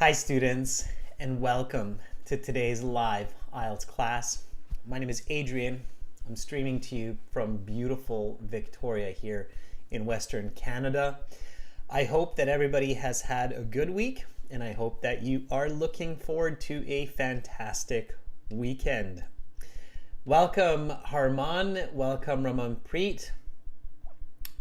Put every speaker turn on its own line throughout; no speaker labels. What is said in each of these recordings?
Hi students, and welcome to today's live Ielts class. My name is Adrian. I'm streaming to you from beautiful Victoria here in Western Canada. I hope that everybody has had a good week, and I hope that you are looking forward to a fantastic weekend. Welcome Harman, welcome Ramanpreet.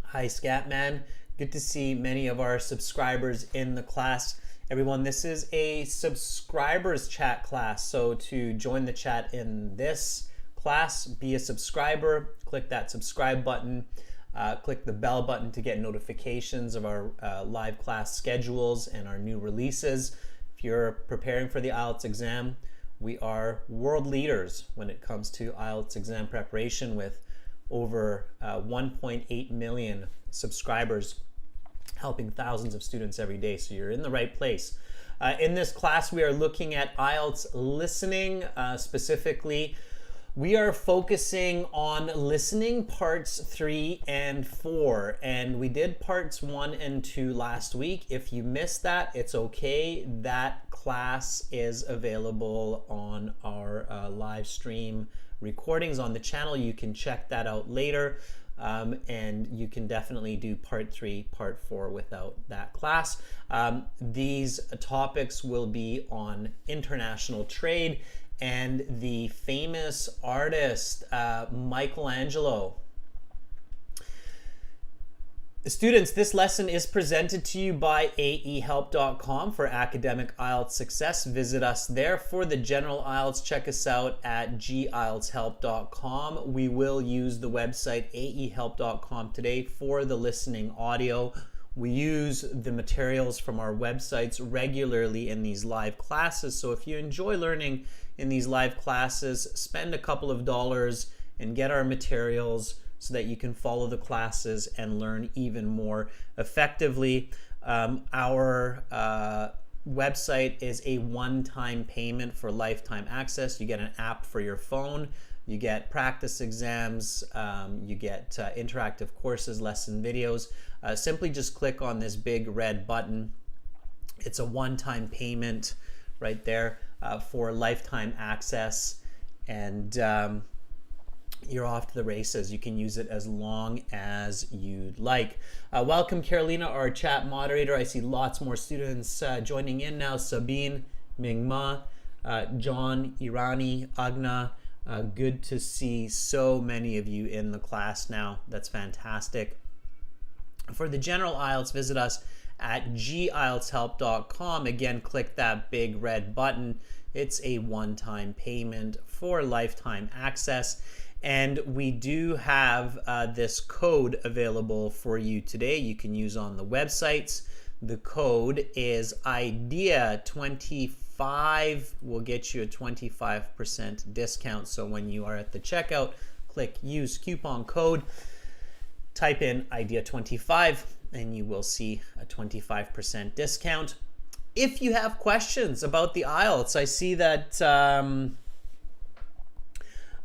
Hi Scatman, good to see many of our subscribers in the class. Everyone, this is a subscribers chat class, so to join the chat in this class, be a subscriber, click that subscribe button, click the bell button to get notifications of our live class schedules and our new releases. If you're preparing for the Ielts exam, we are world leaders when it comes to Ielts exam preparation with over 1.8 million subscribers helping thousands of students every day, so you're in the right place. In this class, we are looking at Ielts listening. Specifically, we are focusing on listening parts 3 and 4, and we did parts 1 and 2 last week. If you missed that, it's okay. That class is available on our live stream recordings on the channel. You can check that out later. And you can definitely do part 3, part 4 without that class. These topics will be on international trade and the famous artist Michelangelo. Students, this lesson is presented to you by aehelp.com for academic IELTS success. Visit us there. For the general IELTS, check us out at gieltshelp.com. We will use the website aehelp.com today for the listening audio. We use the materials from our websites regularly in these live classes. So if you enjoy learning in these live classes, spend a couple of dollars and get our materials so that you can follow the classes and learn even more effectively. Our website is a one-time payment for lifetime access. You get an app for your phone, you get practice exams, you get interactive courses, lesson videos. Simply just click on this big red button. It's a one-time payment right there for lifetime access, and you're off to the races. You can use it as long as you'd like. Welcome Carolina, our chat moderator. I see lots more students joining in now. Sabine, Mingma, John, Irani, Agna. Good to see so many of you in the class now. That's fantastic. For the general IELTS, visit us at gieltshelp.com. Again, click that big red button. It's a one-time payment for lifetime access. And we do have this code available for you today. You can use on the websites. The code is IDEA25. Will get you a 25% discount. So when you are at the checkout, click use coupon code, type in IDEA25, and you will see a 25% discount. If you have questions about the IELTS, I see that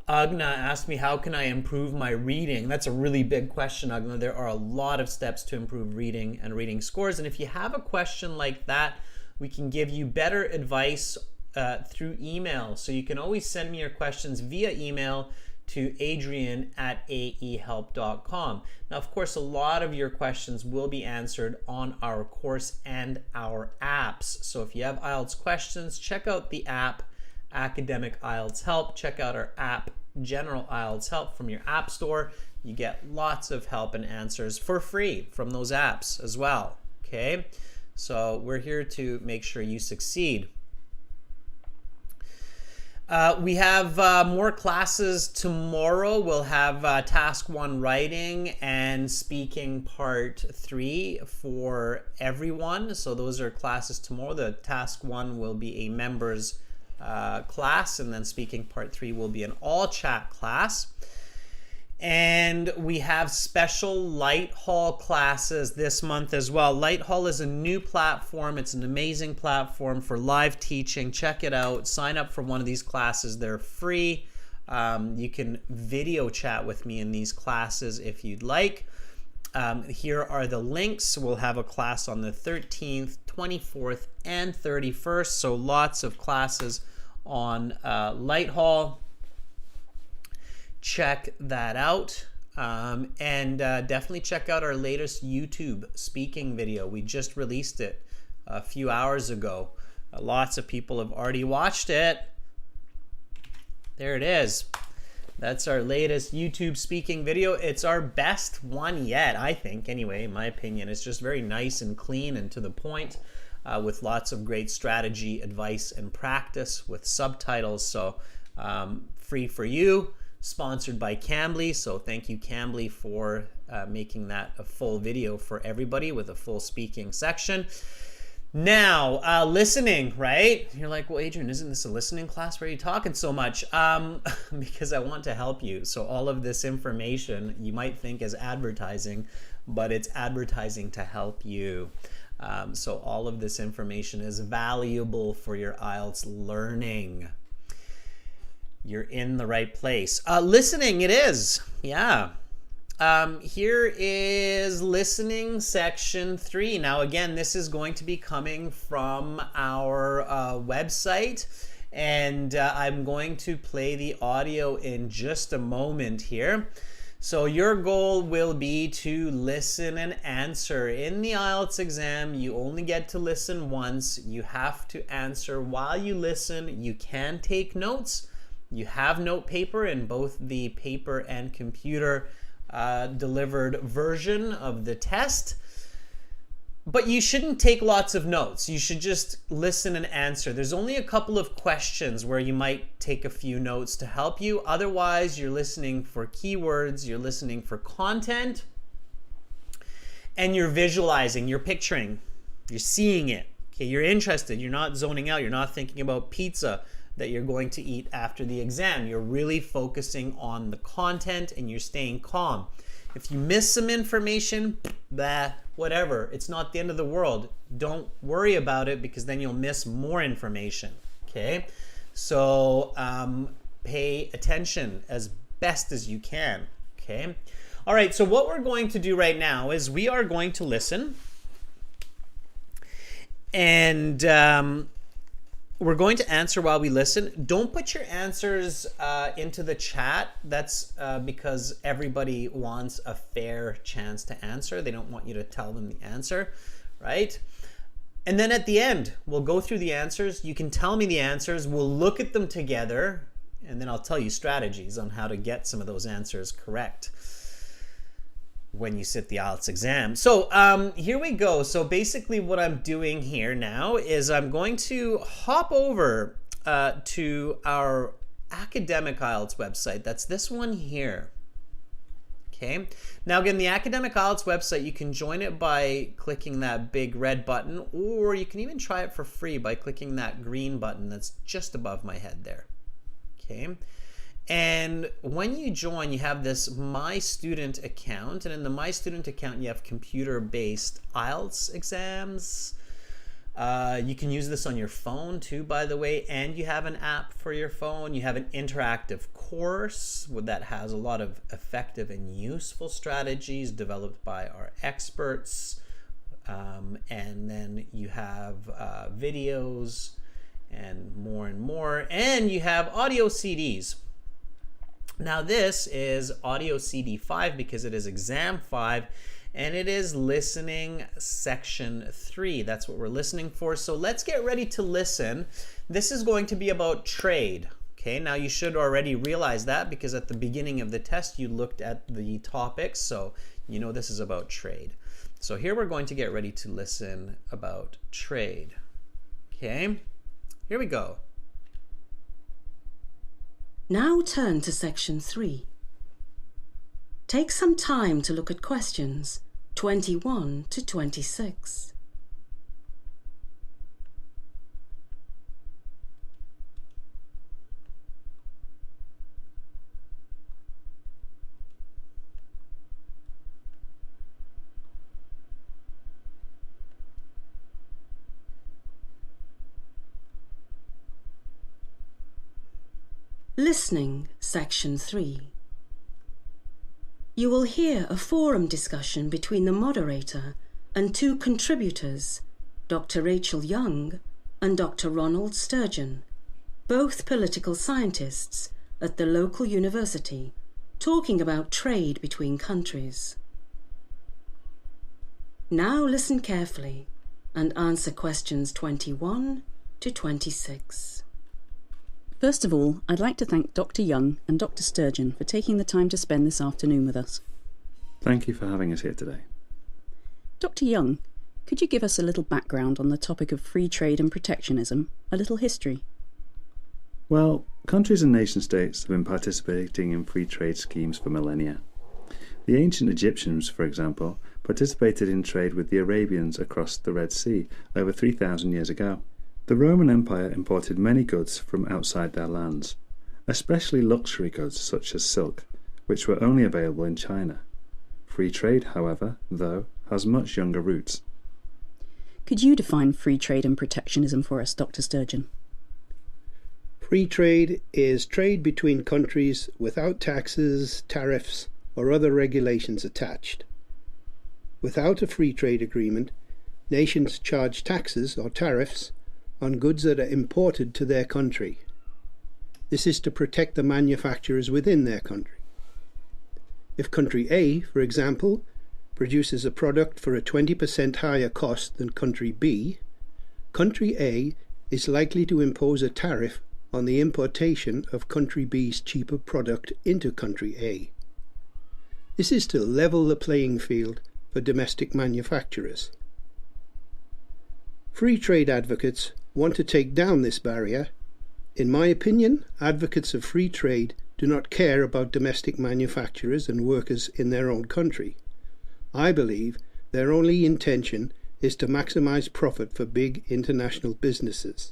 Agna asked me, how can I improve my reading? That's a really big question, Agna. There are a lot of steps to improve reading and reading scores. And if you have a question like that, we can give you better advice through email. So you can always send me your questions via email to adrian@aehelp.com. Now, of course, a lot of your questions will be answered on our course and our apps. So if you have IELTS questions, check out the app Academic IELTS Help. Check out our app, General IELTS Help, from your app store. You get lots of help and answers for free from those apps as well. Okay, so we're here to make sure you succeed. We have more classes tomorrow. We'll have Task 1 Writing and Speaking Part 3 for everyone. So those are classes tomorrow. The Task 1 will be a members class, and then Speaking Part 3 will be an all chat class. And we have special Light Hall classes this month as well. Light Hall is a new platform. It's an amazing platform for live teaching. Check it out. Sign up for one of these classes. They're free. You can video chat with me in these classes if you'd like. Here are the links. We'll have a class on the 13th, 24th, and 31st. So lots of classes on Light Hall. Check that out. And definitely check out our latest YouTube speaking video. We just released it a few hours ago. Lots of people have already watched it. There it is. That's our latest YouTube speaking video. It's our best one yet, I think, anyway, in my opinion. It's just very nice and clean and to the point, with lots of great strategy, advice, and practice with subtitles. So free for you, sponsored by Cambly. So thank you, Cambly, for making that a full video for everybody with a full speaking section. Now, listening, right? You're like, well, Adrian, isn't this a listening class? Why are you talking so much? Because I want to help you. So all of this information you might think is advertising, but it's advertising to help you. So all of this information is valuable for your IELTS learning. You're in the right place. Listening, it is. Yeah. Here is listening section 3. Now, again, this is going to be coming from our website, and I'm going to play the audio in just a moment here. So your goal will be to listen and answer. In the IELTS exam, you only get to listen once. You have to answer while you listen. You can take notes. You have note paper in both the paper and computer delivered version of the test, but you shouldn't take lots of notes. You should just listen and answer. There's only a couple of questions where you might take a few notes to help you. Otherwise, you're listening for keywords, you're listening for content, and you're visualizing, you're picturing, you're seeing it. Okay, you're interested, you're not zoning out, you're not thinking about pizza that you're going to eat after the exam. You're really focusing on the content and you're staying calm. If you miss some information, whatever, it's not the end of the world. Don't worry about it, because then you'll miss more information. Okay, so pay attention as best as you can. Okay, all right, so what we're going to do right now is we are going to listen, and we're going to answer while we listen. Don't put your answers into the chat. That's because everybody wants a fair chance to answer. They don't want you to tell them the answer, right? And then at the end, we'll go through the answers. You can tell me the answers. We'll look at them together, and then I'll tell you strategies on how to get some of those answers correct when you sit the IELTS exam. So here we go. So basically what I'm doing here now is I'm going to hop over to our academic IELTS website. That's this one here. Okay. Now again, the academic IELTS website, you can join it by clicking that big red button, or you can even try it for free by clicking that green button that's just above my head there. Okay. And when you join, you have this My Student account, and in the My Student account, you have computer-based IELTS exams. You can use this on your phone too, by the way, and you have an app for your phone. You have an interactive course that has a lot of effective and useful strategies developed by our experts. And then you have videos and more, and you have audio CDs. Now this is audio CD 5 because it is exam 5, and it is listening section 3. That's what we're listening for. So let's get ready to listen. This is going to be about trade. Okay, now you should already realize that because at the beginning of the test you looked at the topics, so you know this is about trade. So here we're going to get ready to listen about trade. Okay, here we go.
Now turn to section 3. Take some time to look at questions 21 to 26. Listening, section 3. You will hear a forum discussion between the moderator and 2 contributors Dr. Rachel Young and Dr. Ronald Sturgeon, both political scientists at the local university, talking about trade between countries. Now listen carefully and answer questions 21 to 26.
First of all, I'd like to thank Dr. Young and Dr. Sturgeon for taking the time to spend this afternoon with us.
Thank you for having us here today.
Dr. Young, could you give us a little background on the topic of free trade and protectionism, a little history?
Well, countries and nation-states have been participating in free trade schemes for millennia. The ancient Egyptians, for example, participated in trade with the Arabians across the Red Sea over 3,000 years ago. The Roman Empire imported many goods from outside their lands, especially luxury goods such as silk, which were only available in China. Free trade, however, though, has much younger roots.
Could you define free trade and protectionism for us, Dr. Sturgeon?
Free trade is trade between countries without taxes, tariffs, or other regulations attached. Without a free trade agreement, nations charge taxes or tariffs on goods that are imported to their country. This is to protect the manufacturers within their country. If country A, for example, produces a product for a 20% higher cost than country B, country A is likely to impose a tariff on the importation of country B's cheaper product into country A. This is to level the playing field for domestic manufacturers. Free trade advocates want to take down this barrier. In my opinion, advocates of free trade do not care about domestic manufacturers and workers in their own country. I believe their only intention is to maximize profit for big international businesses.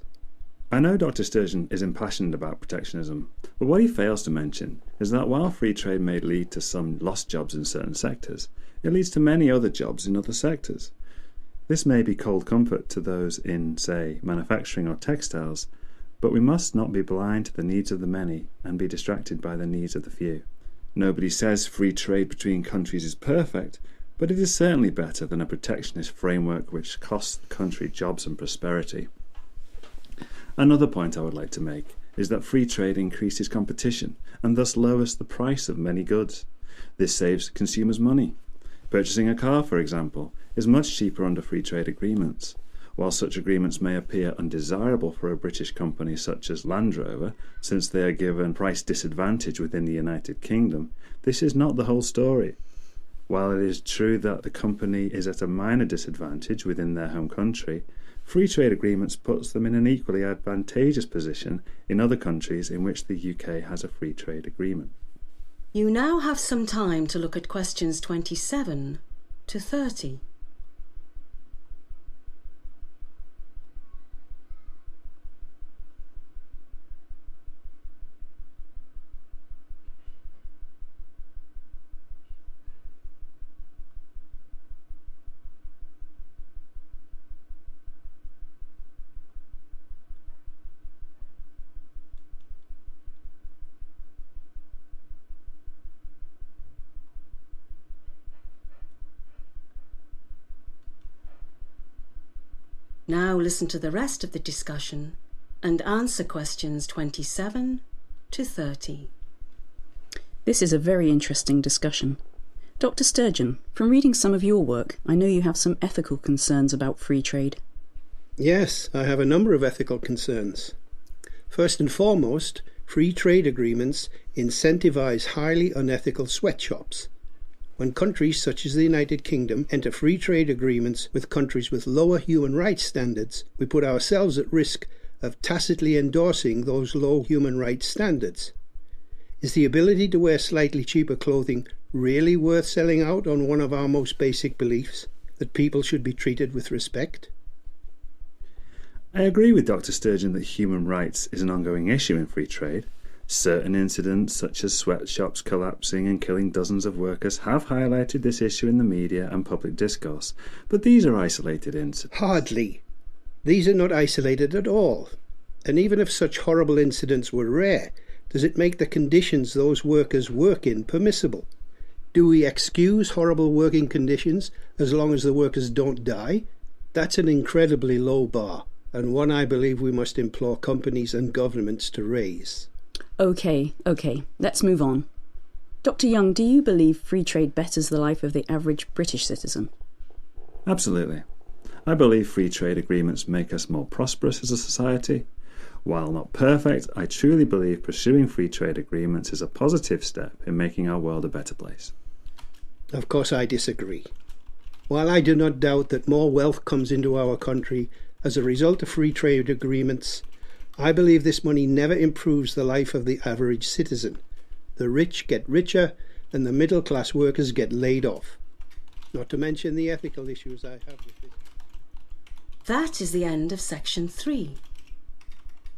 I know Dr. Sturgeon is impassioned about protectionism, but what he fails to mention is that while free trade may lead to some lost jobs in certain sectors, it leads to many other jobs in other sectors. This may be cold comfort to those in, say, manufacturing or textiles, but we must not be blind to the needs of the many and be distracted by the needs of the few. Nobody says free trade between countries is perfect, but it is certainly better than a protectionist framework which costs the country jobs and prosperity. Another point I would like to make is that free trade increases competition and thus lowers the price of many goods. This saves consumers money. Purchasing a car, for example, is much cheaper under free trade agreements. While such agreements may appear undesirable for a British company such as Land Rover, since they are given price disadvantage within the United Kingdom, this is not the whole story. While it is true that the company is at a minor disadvantage within their home country, free trade agreements puts them in an equally advantageous position in other countries in which the UK has a free trade agreement.
You now have some time to look at questions 27 to 30. Now listen to the rest of the discussion and answer questions 27 to 30.
This is a very interesting discussion. Dr. Sturgeon, from reading some of your work, I know you have some ethical concerns about free trade.
Yes, I have a number of ethical concerns. First and foremost, free trade agreements incentivize highly unethical sweatshops. When countries such as the United Kingdom enter free trade agreements with countries with lower human rights standards, we put ourselves at risk of tacitly endorsing those low human rights standards. Is the ability to wear slightly cheaper clothing really worth selling out on one of our most basic beliefs, that people should be treated with respect?
I agree with Dr. Sturgeon that human rights is an ongoing issue in free trade. Certain incidents, such as sweatshops collapsing and killing dozens of workers, have highlighted this issue in the media and public discourse, but these are isolated incidents.
Hardly. These are not isolated at all. And even if such horrible incidents were rare, does it make the conditions those workers work in permissible? Do we excuse horrible working conditions as long as the workers don't die? That's an incredibly low bar, and one I believe we must implore companies and governments to raise.
Okay, let's move on. Dr. Young, do you believe free trade betters the life of the average British citizen?
Absolutely. I believe free trade agreements make us more prosperous as a society. While not perfect, I truly believe pursuing free trade agreements is a positive step in making our world a better place.
Of course, I disagree. While I do not doubt that more wealth comes into our country as a result of free trade agreements, I believe this money never improves the life of the average citizen. The rich get richer and the middle class workers get laid off. Not to mention the ethical issues I have with this.
That is the end of section 3.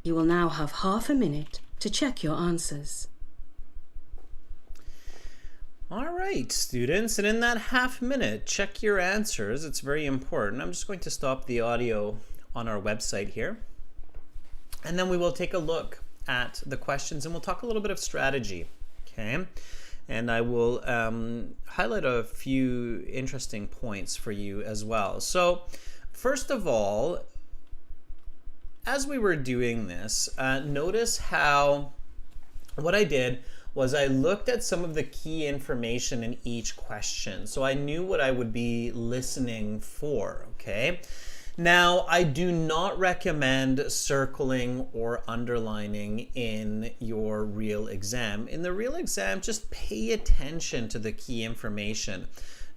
You will now have half a minute to check your answers.
All right, students, and in that half minute, check your answers. It's very important. I'm just going to stop the audio on our website here, and then we will take a look at the questions and we'll talk a little bit of strategy, okay? And I will highlight a few interesting points for you as well. So, first of all, as we were doing this, notice how what I did was I looked at some of the key information in each question. So I knew what I would be listening for, okay? Now, I do not recommend circling or underlining in your real exam. In the real exam, just pay attention to the key information.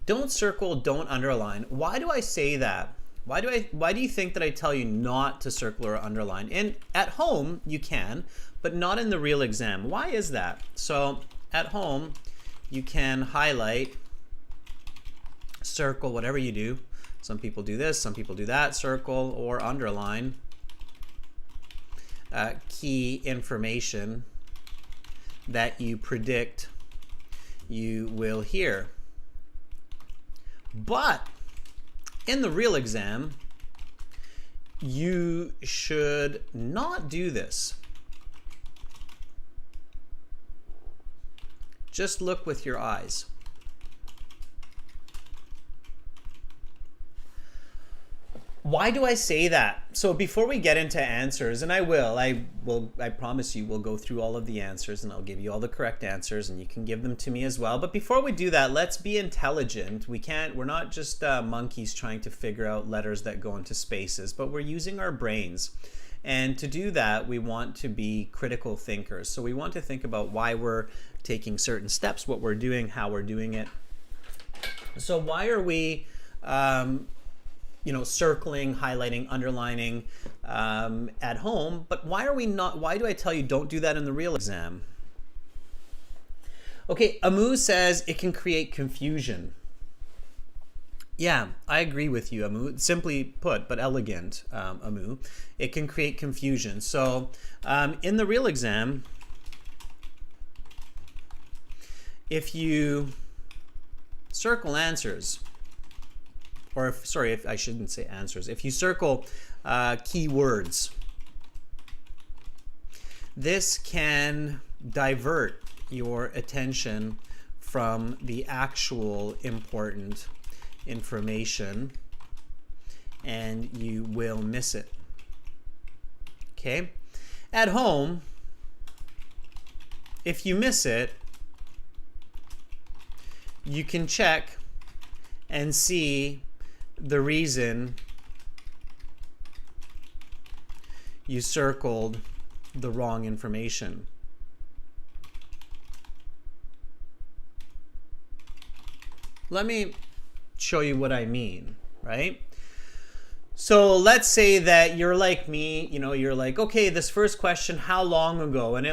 Don't circle, don't underline. Why do I say that? Why do you think that I tell you not to circle or underline? And at home, you can, but not in the real exam. Why is that? So at home, you can highlight, circle, whatever you do. Some people do this, some people do that, circle or underline key information that you predict you will hear. But in the real exam, you should not do this. Just look with your eyes. Why do I say that? So before we get into answers, and I promise you we'll go through all of the answers and I'll give you all the correct answers and you can give them to me as well. But before we do that, let's be intelligent. We're not just monkeys trying to figure out letters that go into spaces, but we're using our brains. And to do that, we want to be critical thinkers. So we want to think about why we're taking certain steps, what we're doing, how we're doing it. So why are we circling, highlighting, underlining at home, but why do I tell you don't do that in the real exam? Okay, Amu says it can create confusion. Yeah, I agree with you, Amu. Simply put, but elegant, Amu. It can create confusion. So in the real exam, if you circle answers, if I shouldn't say answers, if you circle keywords, this can divert your attention from the actual important information and you will miss it. Okay? At home, if you miss it, you can check and see the reason you circled the wrong information. Let me show you what I mean, right? So let's say that you're like me, you're like, okay, this first question, how long ago? And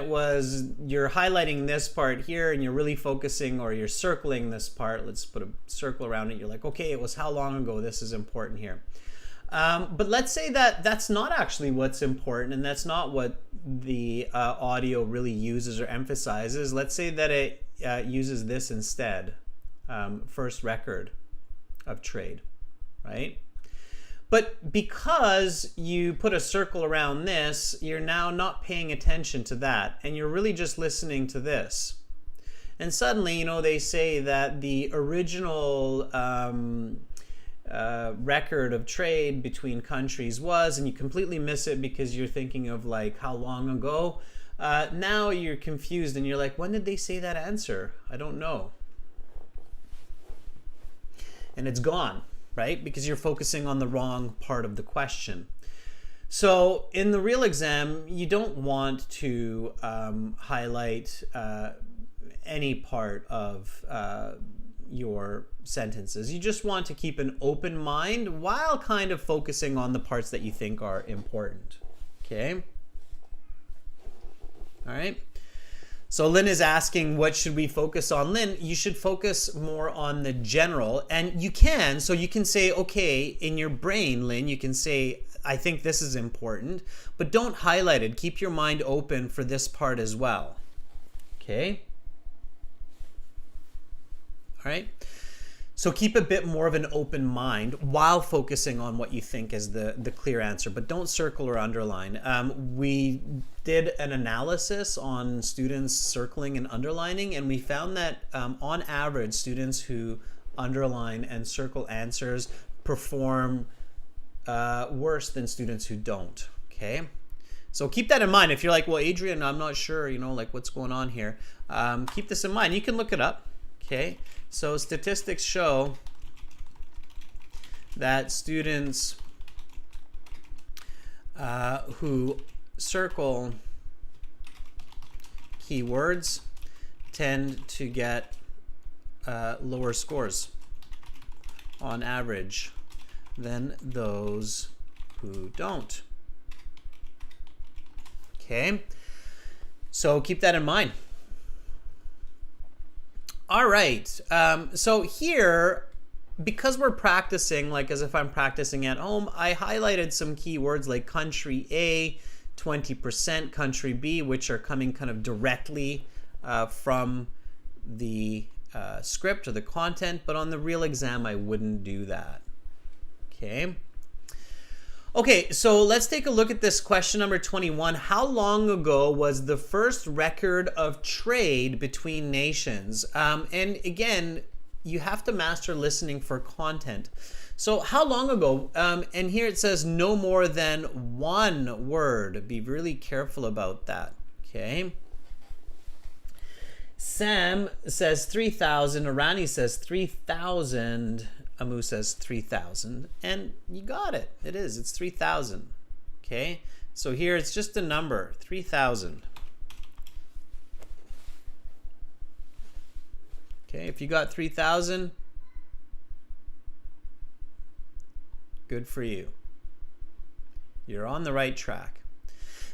you're highlighting this part here and you're really focusing, or you're circling this part. Let's put a circle around it. You're like, okay, it was how long ago? This is important here. But let's say that that's not actually what's important, and that's not what the audio really uses or emphasizes. Let's say that it uses this instead, first record of trade, right? But because you put a circle around this, you're now not paying attention to that, and you're really just listening to this. And suddenly, they say that the original record of trade between countries was, and you completely miss it because you're thinking of like how long ago. Now you're confused and you're like, when did they say that answer? I don't know. And it's gone, right? Because you're focusing on the wrong part of the question. So in the real exam, you don't want to highlight any part of your sentences. You just want to keep an open mind while kind of focusing on the parts that you think are important. Okay? All right? So Lynn is asking, what should we focus on? Lynn, you should focus more on the general. And you can, so you can say, okay, in your brain, Lynn, you can say, I think this is important, but don't highlight it. Keep your mind open for this part as well. Okay? All right? So keep a bit more of an open mind while focusing on what you think is the clear answer, but don't circle or underline. We did an analysis on students circling and underlining, and we found that on average, students who underline and circle answers perform worse than students who don't. Okay? So keep that in mind. If you're like, well, Adrian, I'm not sure, like what's going on here. Keep this in mind. You can look it up. Okay? So statistics show that students who circle keywords tend to get lower scores on average than those who don't. Okay, so keep that in mind. All right, so here, because we're practicing, like as if I'm practicing at home, I highlighted some keywords like country A, 20%, country B, which are coming kind of directly from the script or the content, but on the real exam, I wouldn't do that. Okay. Okay, so let's take a look at this question number 21. How long ago was the first record of trade between nations? And again, you have to master listening for content. So how long ago? And here it says no more than one word. Be really careful about that, okay? Sam says 3,000. Arani says 3,000. Amu says 3,000, and you got it. It is. It's 3,000. Okay? So here it's just a number, 3,000. Okay, if you got 3,000, good for you. You're on the right track.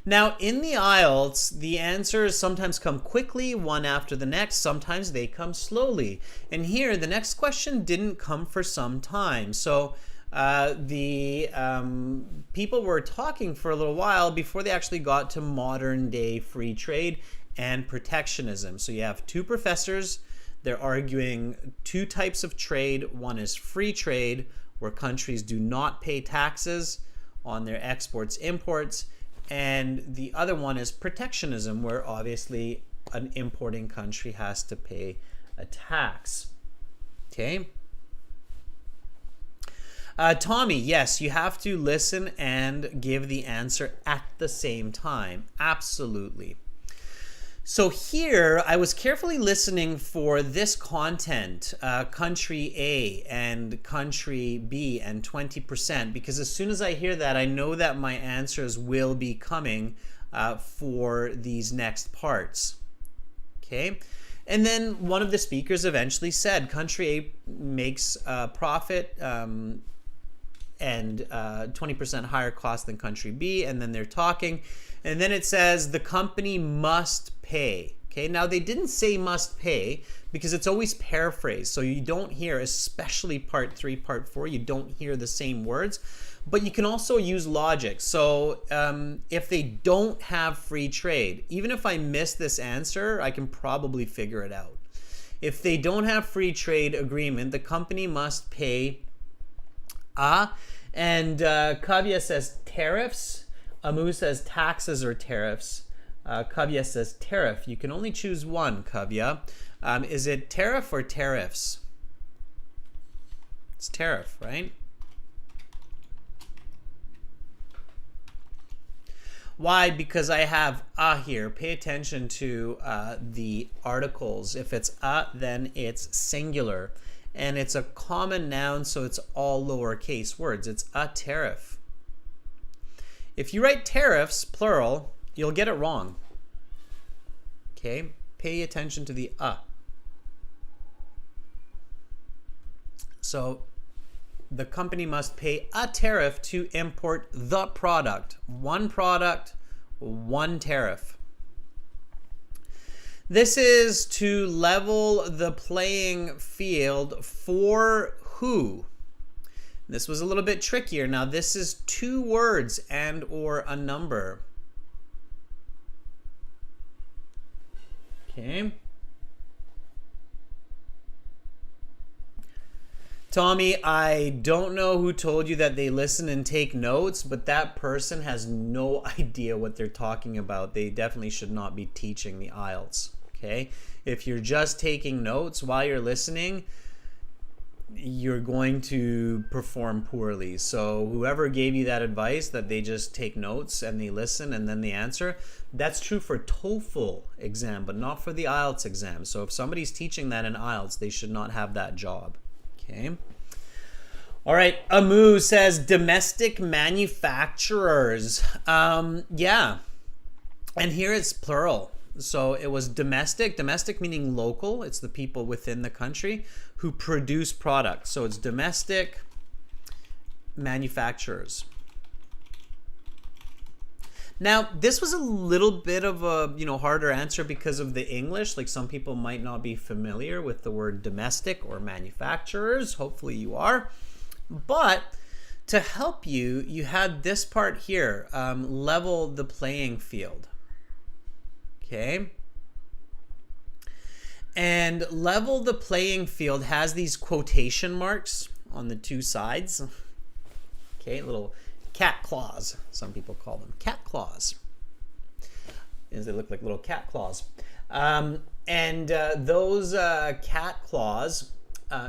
Now, in the Ielts, the answers sometimes come quickly, one after the next. Sometimes they come slowly. And here, the next question didn't come for some time. So the people were talking for a little while before they actually got to modern day free trade and protectionism. So you have two professors. They're arguing two types of trade. One is free trade, where countries do not pay taxes on their exports, imports. And the other one is protectionism, where obviously an importing country has to pay a tax. Okay? Tommy, yes, you have to listen and give the answer at the same time. Absolutely. So here, I was carefully listening for this content, country A and country B and 20%, because as soon as I hear that, I know that my answers will be coming for these next parts. Okay? And then one of the speakers eventually said, country A makes profit and 20% higher cost than country B, and then they're talking. And then it says the company must pay. Okay, now they didn't say must pay because it's always paraphrased. So you don't hear, especially part 3, part 4, you don't hear the same words. But you can also use logic. So if they don't have free trade, even if I miss this answer, I can probably figure it out. If they don't have free trade agreement, the company must pay and Kavya says tariffs. Amu says taxes or tariffs. Kavya says tariff. You can only choose one, Kavya. Is it tariff or tariffs? It's tariff, right? Why? Because I have a here. Pay attention to the articles. If it's a, then it's singular. And it's a common noun, so it's all lowercase words. It's a tariff. If you write tariffs, plural, you'll get it wrong. Okay? Pay attention to the a. So the company must pay a tariff to import the product. One product, one tariff. This is to level the playing field for who? This was a little bit trickier. Now this is two words and or a number. Okay. Tommy, I don't know who told you that they listen and take notes, but that person has no idea what they're talking about. They definitely should not be teaching the Ielts. Okay? If you're just taking notes while you're listening, you're going to perform poorly. So whoever gave you that advice that they just take notes and they listen and then they answer, that's true for TOEFL exam, but not for the Ielts exam. So if somebody's teaching that in Ielts, they should not have that job. Okay. All right. Amu says domestic manufacturers. Yeah. And here it's plural. So it was domestic. Domestic meaning local. It's the people within the country who produce products. So it's domestic manufacturers. Now, this was a little bit of a, harder answer because of the English. Like some people might not be familiar with the word domestic or manufacturers. Hopefully you are. But to help you, you had this part here, level the playing field. Okay. And level the playing field has these quotation marks on the two sides. Okay, little cat claws, some people call them cat claws, as they look like little cat claws. Those cat claws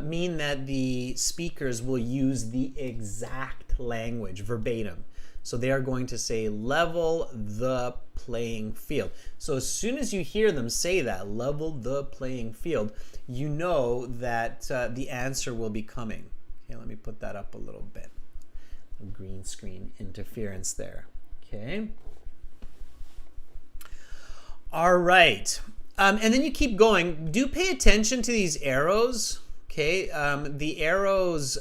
mean that the speakers will use the exact language verbatim. So they are going to say level the playing field. So as soon as you hear them say that, level the playing field, you know that the answer will be coming. Okay, let me put that up a little bit. Green screen interference there. Okay. All right. And then you keep going. Do pay attention to these arrows. Okay. The arrows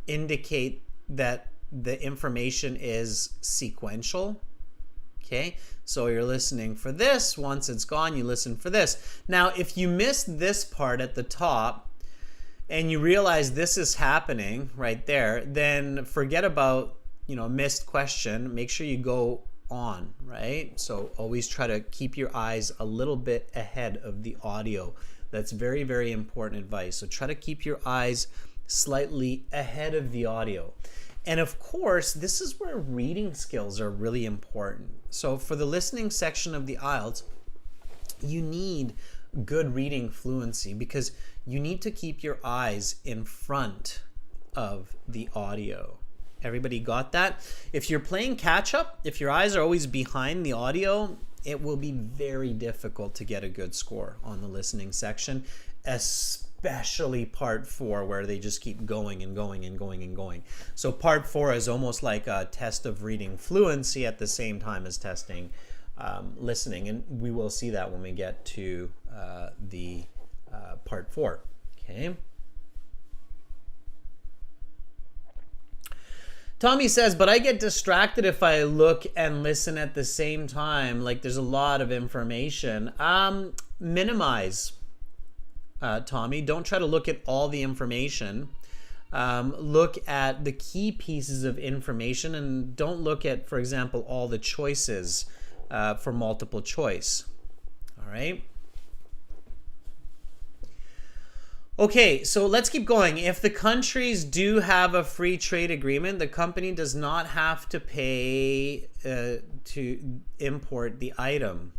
indicate that the information is sequential. Okay. So you're listening for this. Once it's gone, you listen for this. Now, if you missed this part at the top, and you realize this is happening right there, then forget about, missed question. Make sure you go on, right? So always try to keep your eyes a little bit ahead of the audio. That's very, very important advice. So try to keep your eyes slightly ahead of the audio. And of course, this is where reading skills are really important. So for the listening section of the Ielts, you need good reading fluency because you need to keep your eyes in front of the audio. Everybody got that? If you're playing catch up, if your eyes are always behind the audio, it will be very difficult to get a good score on the listening section, especially part 4 where they just keep going and going and going and going. So part 4 is almost like a test of reading fluency at the same time as testing listening, and we will see that when we get to the part 4. Okay. Tommy says, but I get distracted if I look and listen at the same time. Like there's a lot of information. Minimize, Tommy. Don't try to look at all the information. Look at the key pieces of information and don't look at, for example, all the choices for multiple choice. All right. Okay, so let's keep going. If the countries do have a free trade agreement, the company does not have to pay to import the item.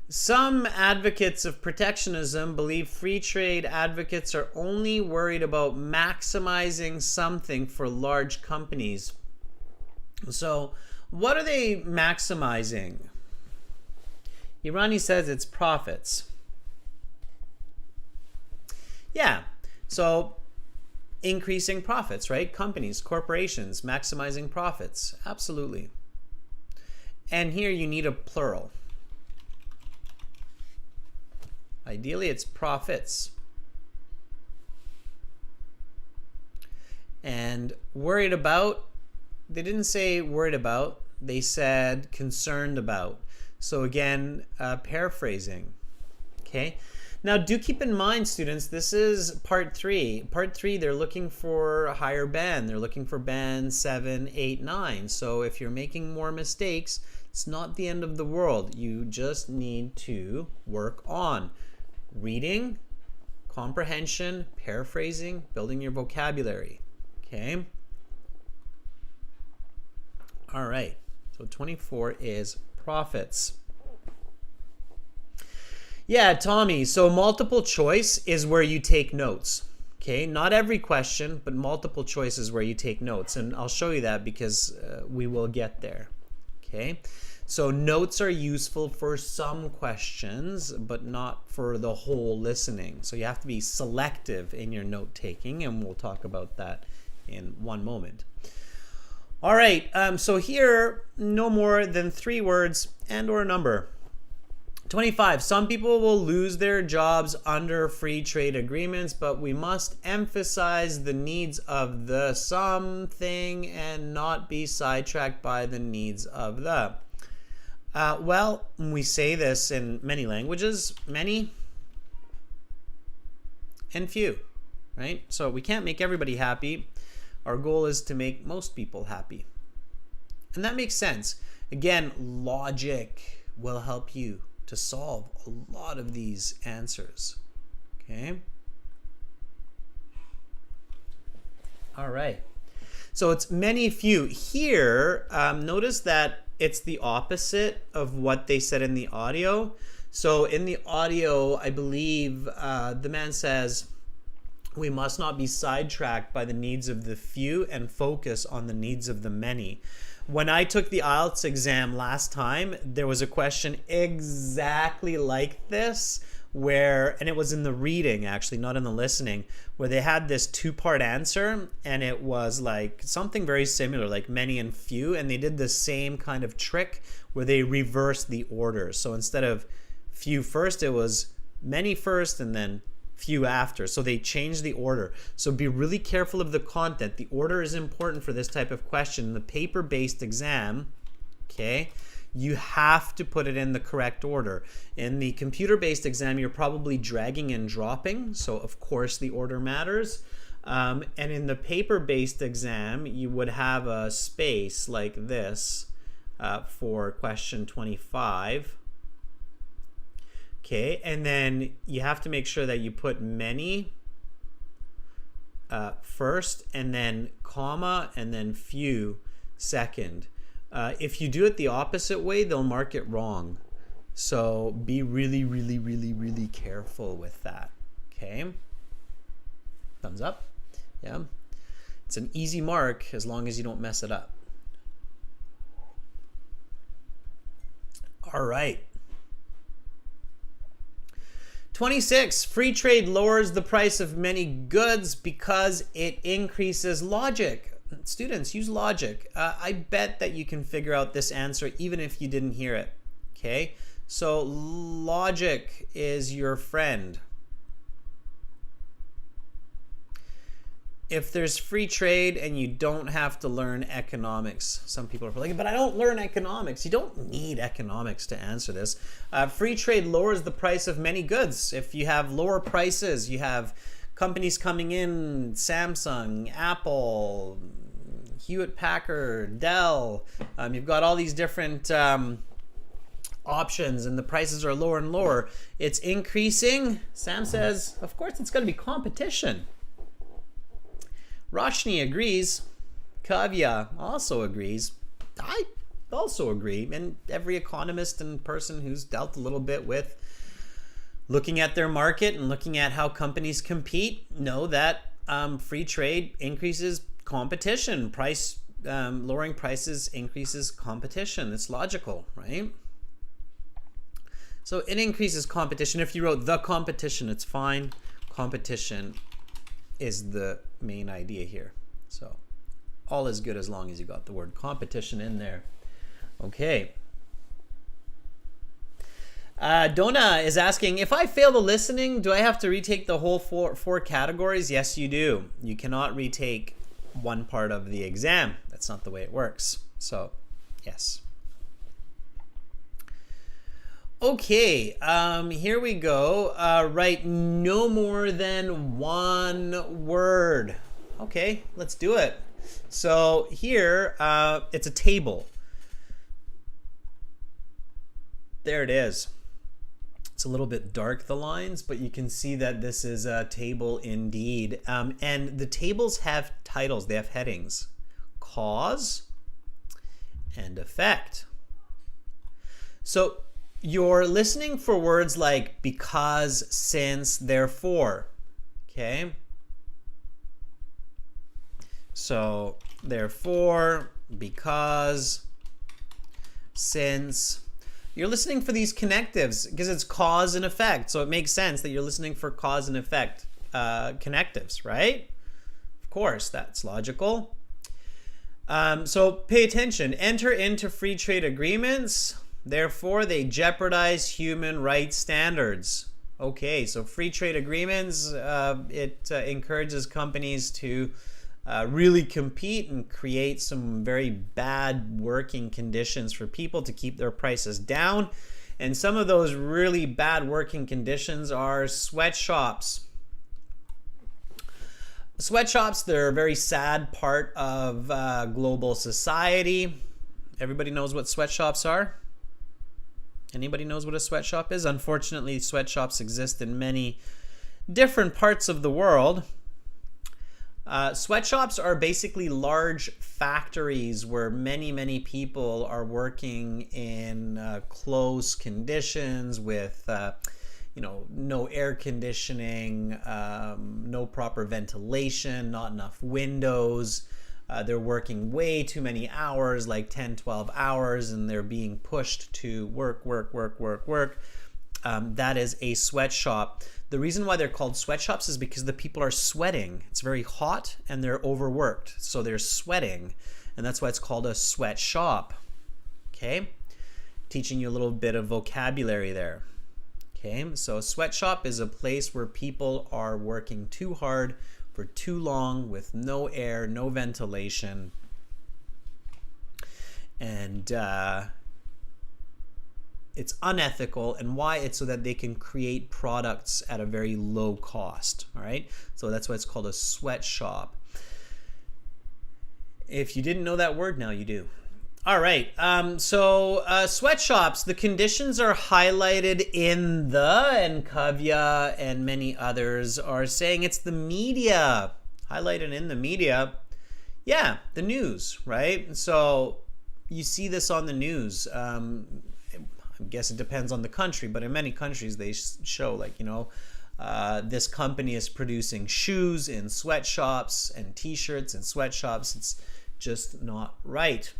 Some advocates of protectionism believe free trade advocates are only worried about maximizing something for large companies. So What are they maximizing? Irani says it's profits. Yeah, so increasing profits, right? Companies, corporations, maximizing profits. Absolutely. And here you need a plural. Ideally, it's profits. And worried about, they didn't say worried about, they said concerned about. So again, paraphrasing. Okay. Now, do keep in mind, students, this is part 3. Part 3, they're looking for a higher band. They're looking for band 7, 8, 9. So if you're making more mistakes, it's not the end of the world. You just need to work on reading, comprehension, paraphrasing, building your vocabulary. Okay? All right. So 24 is profits. Yeah, Tommy, so multiple choice is where you take notes. Okay, not every question, but multiple choice is where you take notes. And I'll show you that because we will get there. Okay, so notes are useful for some questions, but not for the whole listening. So you have to be selective in your note taking, and we'll talk about that in one moment. All right, so here, no more than 3 words and or a number. 25. Some people will lose their jobs under free trade agreements, but we must emphasize the needs of the something and not be sidetracked by the needs of the. Well, we say this in many languages, many and few, right? So we can't make everybody happy. Our goal is to make most people happy. And that makes sense. Again, logic will help you to solve a lot of these answers. Okay. All right. So it's many, few. Here, notice that it's the opposite of what they said in the audio. So in the audio, I believe the man says, we must not be sidetracked by the needs of the few and focus on the needs of the many. When I took the Ielts exam last time, there was a question exactly like this where, and it was in the reading actually, not in the listening, where they had this 2-part answer and it was like something very similar, like many and few, and they did the same kind of trick where they reversed the order. So instead of few first, it was many first and then few after. So they changed the order. So be really careful of the content. The order is important for this type of question. In the paper-based exam, okay, you have to put it in the correct order. In the computer-based exam, you're probably dragging and dropping. So of course the order matters. And in the paper-based exam, you would have a space like this for question 25. Okay, and then you have to make sure that you put many first, and then comma, and then few second. If you do it the opposite way, they'll mark it wrong. So be really, really, really, really careful with that. Okay, thumbs up. Yeah, it's an easy mark as long as you don't mess it up. All right. 26. Free trade lowers the price of many goods because it increases logic. Students, use logic. I bet that you can figure out this answer even if you didn't hear it. Okay? So logic is your friend. If there's free trade and you don't have to learn economics, some people are like, but I don't learn economics. You don't need economics to answer this. Free trade lowers the price of many goods. If you have lower prices, you have companies coming in, Samsung, Apple, Hewlett-Packard, Dell. You've got all these different options and the prices are lower and lower. It's increasing. Sam says, of course, it's going to be competition. Roshni agrees. Kavya also agrees. I also agree. And every economist and person who's dealt a little bit with looking at their market and looking at how companies compete know that free trade increases competition. Price lowering prices increases competition. It's logical, right? So it increases competition. If you wrote the competition, it's fine. Competition is the main idea here. So all is good as long as you got the word competition in there. Okay. Donna is asking, if I fail the listening, do I have to retake the whole four categories? Yes, you do. You cannot retake one part of the exam. That's not the way it works. So, yes. Okay, here we go. Write no more than one word. Okay, let's do it. So here, it's a table. There it is. It's a little bit dark, the lines, but you can see that this is a table indeed. And the tables have titles. They have headings. Cause and effect. So you're listening for words like because, since, therefore. Okay? So, therefore, because, since. You're listening for these connectives because it's cause and effect. So it makes sense that you're listening for cause and effect connectives, right? Of course, that's logical. So pay attention. Enter into free trade agreements. Therefore, they jeopardize human rights standards. Okay, so free trade agreements, it encourages companies to really compete and create some very bad working conditions for people to keep their prices down. And some of those really bad working conditions are sweatshops. Sweatshops, they're a very sad part of global society. Everybody knows what sweatshops are? Anybody knows what a sweatshop is? Unfortunately, sweatshops exist in many different parts of the world. Sweatshops are basically large factories where many people are working in close conditions with no air conditioning, no proper ventilation, not enough windows. They're working way too many hours, like 10-12 hours, and they're being pushed to work. That is a sweatshop. The reason why they're called sweatshops is because the people are sweating. It's very hot and they're overworked, so they're sweating, and that's why it's called a sweatshop. Okay, teaching you a little bit of vocabulary there. Okay, so a sweatshop is a place where people are working too hard for too long with no air, no ventilation, and it's unethical. And why? It's so that they can create products at a very low cost. All right, so that's why it's called a sweatshop. If you didn't know that word, now you do. All right, so sweatshops, the conditions are highlighted in and Kavya and many others are saying it's the media, highlighted in the media. Yeah, the news, right? So you see this on the news. I guess it depends on the country, but in many countries they show this company is producing shoes in sweatshops and t-shirts in sweatshops. It's just not right.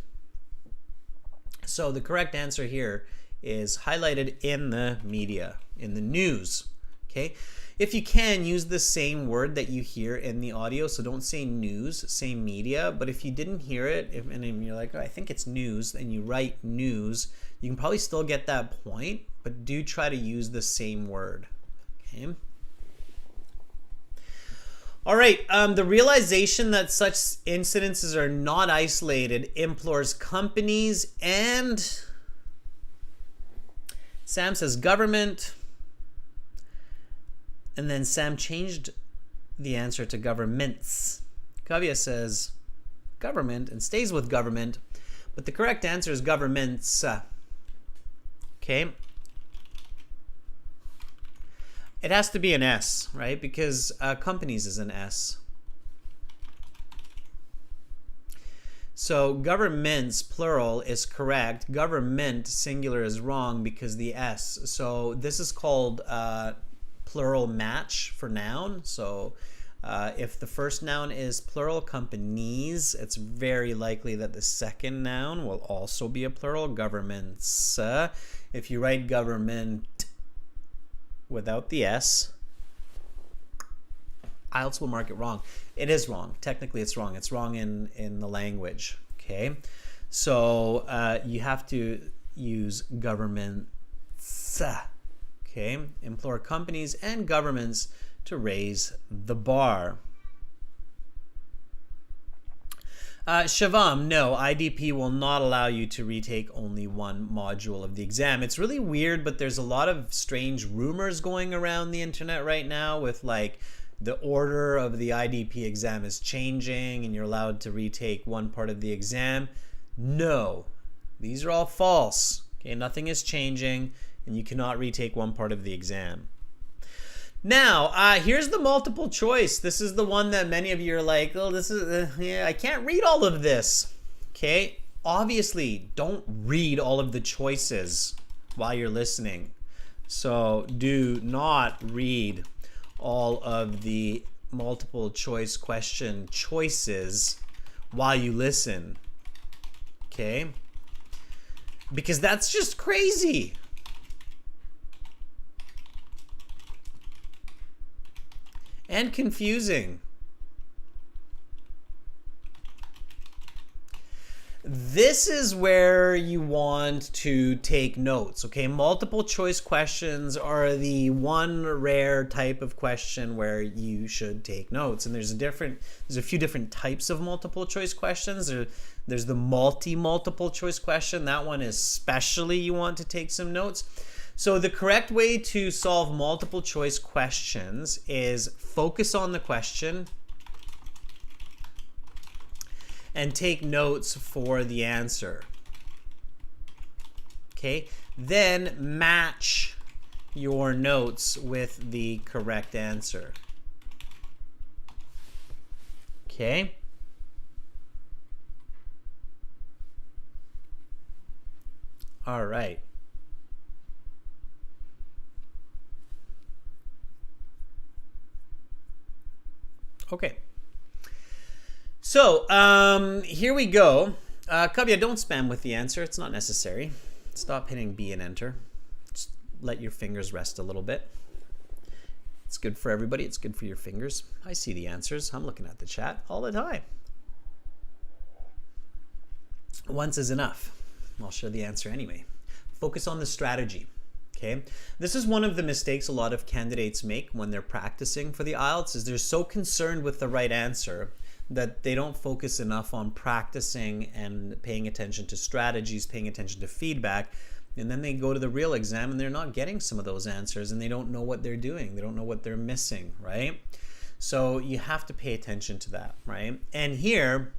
So the correct answer here is highlighted in the media, in the news. Okay, if you can, use the same word that you hear in the audio. So don't say news, say media. But if you didn't hear it, and you're like, oh, I think it's news, and you write news, you can probably still get that point, but do try to use the same word. Okay. All right, the realization that such incidences are not isolated implores companies and, Sam says government, and then Sam changed the answer to governments. Kavya says government and stays with government, but the correct answer is governments. Okay. It has to be an S, right? Because companies is an S. So governments, plural, is correct. Government, singular, is wrong because the S. So this is called plural match for noun. So If the first noun is plural, companies, it's very likely that the second noun will also be a plural, governments. If you write government without the S, IELTS will mark it wrong. It is wrong. Technically, it's wrong. It's wrong in the language. Okay, so you have to use governments. Okay, implore companies and governments to raise the bar. Shivam, no, IDP will not allow you to retake only one module of the exam. It's really weird, but there's a lot of strange rumors going around the internet right now with like the order of the IDP exam is changing and you're allowed to retake one part of the exam. No, these are all false. Okay, nothing is changing and you cannot retake one part of the exam. Now, here's the multiple choice. This is the one that many of you are like, oh, this is, yeah, I can't read all of this. Okay, obviously, don't read all of the choices while you're listening. So do not read all of the multiple choice question choices while you listen. Okay, because that's just crazy. And confusing. This is where you want to take notes, okay? Multiple choice questions are the one rare type of question where you should take notes. And there's a few different types of multiple choice questions. There's the multiple choice question. That one especially you want to take some notes. So the correct way to solve multiple choice questions is focus on the question and take notes for the answer. Okay, then match your notes with the correct answer. Okay. All right. Okay. So, here we go. Kavya, don't spam with the answer. It's not necessary. Stop hitting B and enter. Just let your fingers rest a little bit. It's good for everybody. It's good for your fingers. I see the answers. I'm looking at the chat all the time. Once is enough. I'll share the answer anyway. Focus on the strategy. Okay, this is one of the mistakes a lot of candidates make when they're practicing for the IELTS, is they're so concerned with the right answer that they don't focus enough on practicing and paying attention to strategies, paying attention to feedback, and then they go to the real exam and they're not getting some of those answers and they don't know what they're doing. They don't know what they're missing, right? So you have to pay attention to that, right? And here,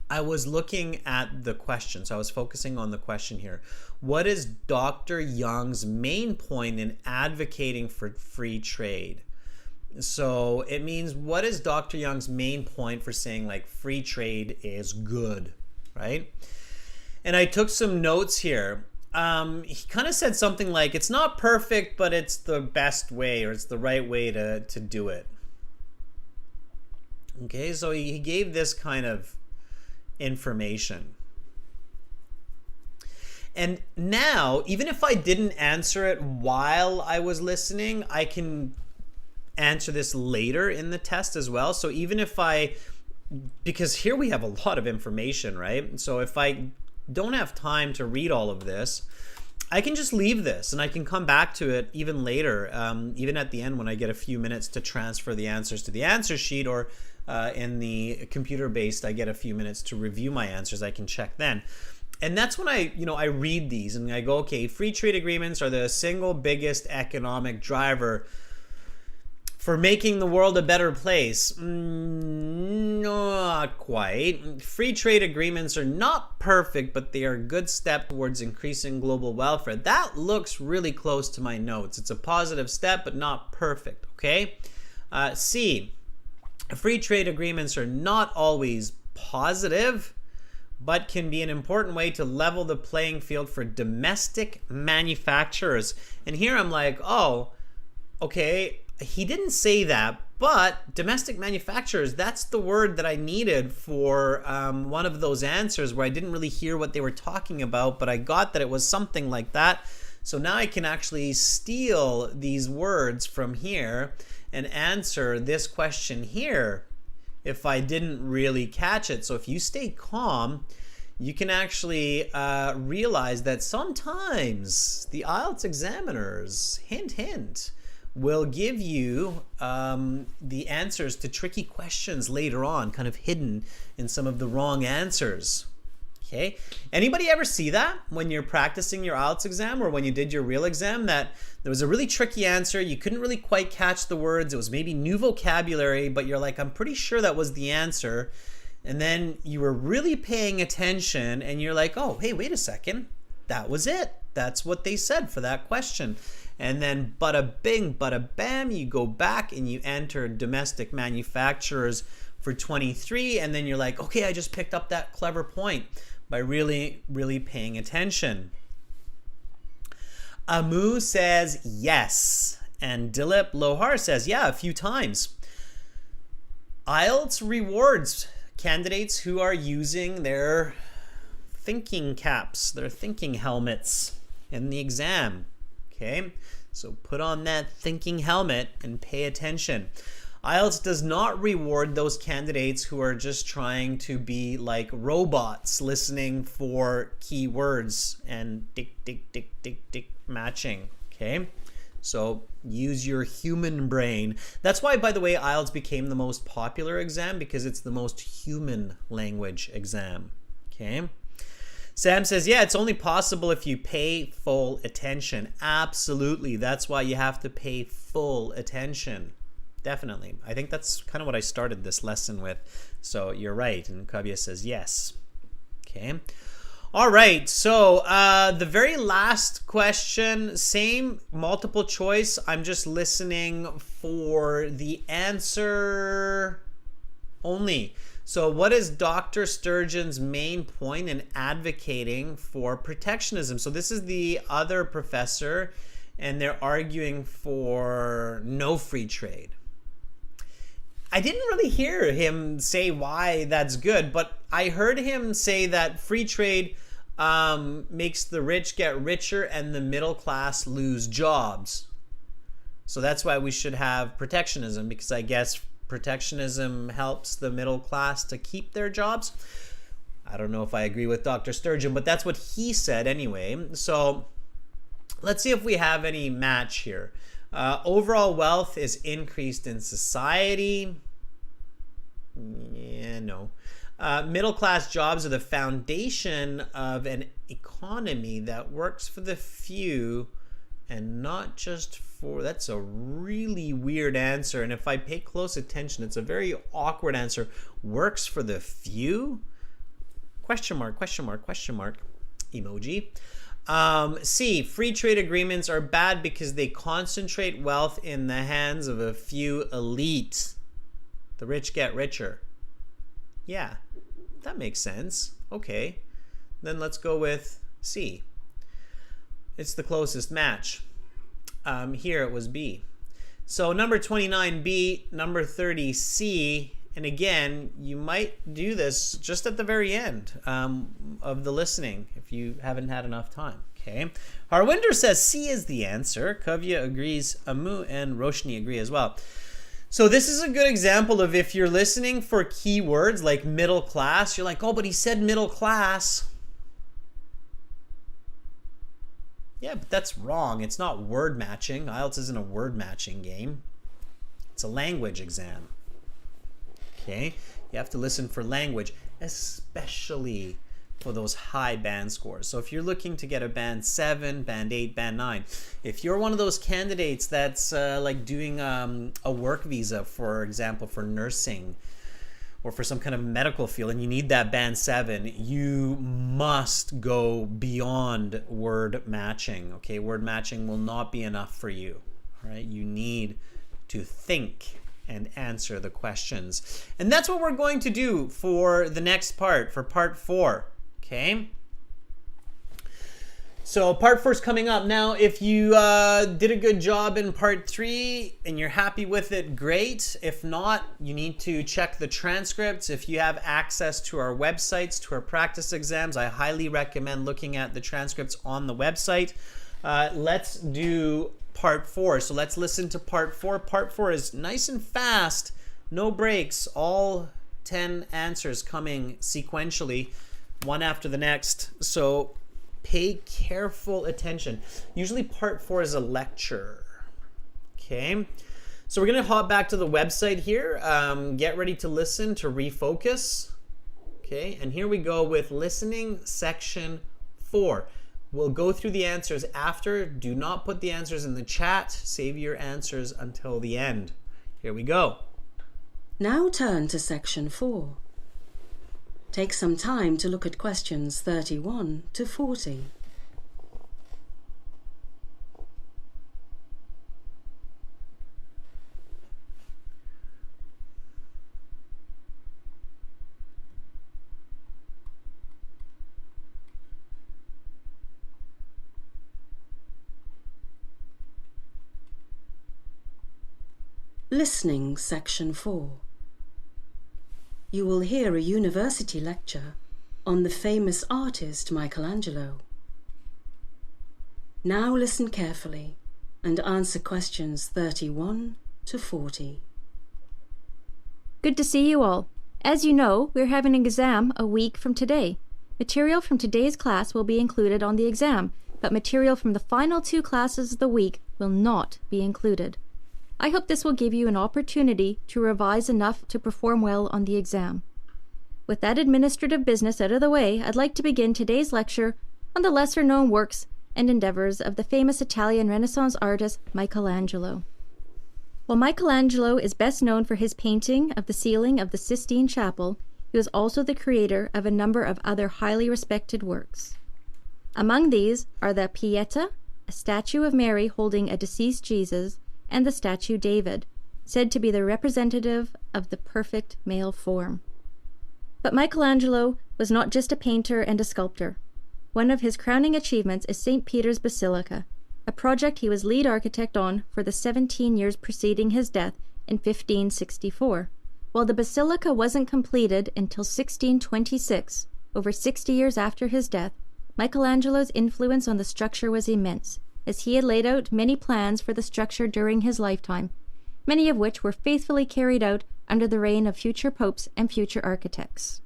I was looking at the question, so I was focusing on the question here. What is Dr. Young's main point in advocating for free trade? So it means, what is Dr. Young's main point for saying like free trade is good, right? And I took some notes here. He kind of said something like, it's not perfect, but it's the best way, or it's the right way to do it. Okay, so he gave this kind of information. And now, even if I didn't answer it while I was listening, I can answer this later in the test as well. So even if because here we have a lot of information, right? So if I don't have time to read all of this, I can just leave this and I can come back to it even later, even at the end when I get a few minutes to transfer the answers to the answer sheet, or in the computer-based, I get a few minutes to review my answers. I can check then. And that's when I read these and I go, okay, free trade agreements are the single biggest economic driver for making the world a better place. Not quite. Free trade agreements are not perfect, but they are a good step towards increasing global welfare. That looks really close to my notes. It's a positive step, but not perfect, okay? C, free trade agreements are not always positive, but can be an important way to level the playing field for domestic manufacturers. And here I'm like, oh, okay, he didn't say that, But domestic manufacturers, that's the word that I needed for one of those answers where I didn't really hear what they were talking about, but I got that it was something like that. So now I can actually steal these words from here and answer this question here if I didn't really catch it. So if you stay calm, you can actually realize that sometimes the IELTS examiners, hint, hint, will give you the answers to tricky questions later on, kind of hidden in some of the wrong answers. Okay, anybody ever see that when you're practicing your IELTS exam or when you did your real exam, that there was a really tricky answer, you couldn't really quite catch the words, it was maybe new vocabulary, but you're like, I'm pretty sure that was the answer, and then you were really paying attention and you're like, oh, hey, wait a second, that was it, that's what they said for that question. And then bada bing, bada bam, you go back and you enter domestic manufacturers for 23, and then you're like, okay, I just picked up that clever point by really, really paying attention. Amu says yes, and Dilip Lohar says, yeah, a few times. IELTS rewards candidates who are using their thinking caps, their thinking helmets in the exam. Okay, so put on that thinking helmet and pay attention. IELTS does not reward those candidates who are just trying to be like robots listening for keywords and tick, tick, tick, tick, tick matching. Okay, so use your human brain. That's why, by the way, IELTS became the most popular exam, because it's the most human language exam. Okay. Sam says, yeah, it's only possible if you pay full attention. Absolutely. That's why you have to pay full attention. Definitely. I think that's kind of what I started this lesson with. So you're right. And Kavya says yes. Okay. All right. So the very last question, same multiple choice. I'm just listening for the answer only. So what is Dr. Sturgeon's main point in advocating for protectionism? So this is the other professor, and they're arguing for no free trade. I didn't really hear him say why that's good, but I heard him say that free trade makes the rich get richer and the middle class lose jobs. So that's why we should have protectionism, because I guess protectionism helps the middle class to keep their jobs. I don't know if I agree with Dr. Sturgeon, but that's what he said anyway. So let's see if we have any match here. Overall wealth is increased in society. Yeah, no. Middle class jobs are the foundation of an economy that works for the few and not just for... That's a really weird answer, and if I pay close attention, it's a very awkward answer. Works for the few? Question mark, question mark, question mark, emoji. C, free trade agreements are bad because they concentrate wealth in the hands of a few elite. The rich get richer. Yeah, that makes sense. Okay, then let's go with C. It's the closest match. Here it was B. So number 29, B, number 30, C. And again, you might do this just at the very end of the listening if you haven't had enough time. Okay. Harwinder says C is the answer. Kavya agrees. Amu and Roshni agree as well. So this is a good example of if you're listening for keywords like middle class, you're like, oh, but he said middle class. Yeah, but that's wrong. It's not word matching. IELTS isn't a word matching game. It's a language exam. Okay, you have to listen for language, especially for those high band scores. So if you're looking to get a band 7, band 8, band 9, if you're one of those candidates that's like doing a work visa, for example, for nursing or for some kind of medical field, and you need that band 7, you must go beyond word matching. Okay, word matching will not be enough for you. All right, you need to think and answer the questions. And that's what we're going to do for the next part, for part 4. Okay? So part 4 is coming up. Now, if you did a good job in part 3 and you're happy with it, great. If not, you need to check the transcripts. If you have access to our websites, to our practice exams, I highly recommend looking at the transcripts on the website. Let's do part 4. So let's listen to part 4. Part 4 is nice and fast, no breaks, all 10 answers coming sequentially, one after the next. So pay careful attention. Usually part 4 is a lecture. Okay, so we're going to hop back to the website here. Get ready to listen, to refocus. Okay, and here we go with listening section 4. We'll go through the answers after. Do not put the answers in the chat. Save your answers until the end. Here we go.
Now turn to section 4. Take some time to look at questions 31 to 40. Listening section 4. You will hear a university lecture on the famous artist Michelangelo. Now listen carefully and answer questions 31 to 40.
Good to see you all. As you know, we're having an exam a week from today. Material from today's class will be included on the exam, but material from the final 2 classes of the week will not be included. I hope this will give you an opportunity to revise enough to perform well on the exam. With that administrative business out of the way, I'd like to begin today's lecture on the lesser-known works and endeavors of the famous Italian Renaissance artist Michelangelo. While Michelangelo is best known for his painting of the ceiling of the Sistine Chapel, he was also the creator of a number of other highly respected works. Among these are the Pieta, a statue of Mary holding a deceased Jesus, and the statue David, said to be the representative of the perfect male form. But Michelangelo was not just a painter and a sculptor. One of his crowning achievements is St. Peter's Basilica, a project he was lead architect on for the 17 years preceding his death in 1564. While the basilica wasn't completed until 1626, over 60 years after his death, Michelangelo's influence on the structure was immense, as he had laid out many plans for the structure during his lifetime, many of which were faithfully carried out under the reign of future popes and future architects.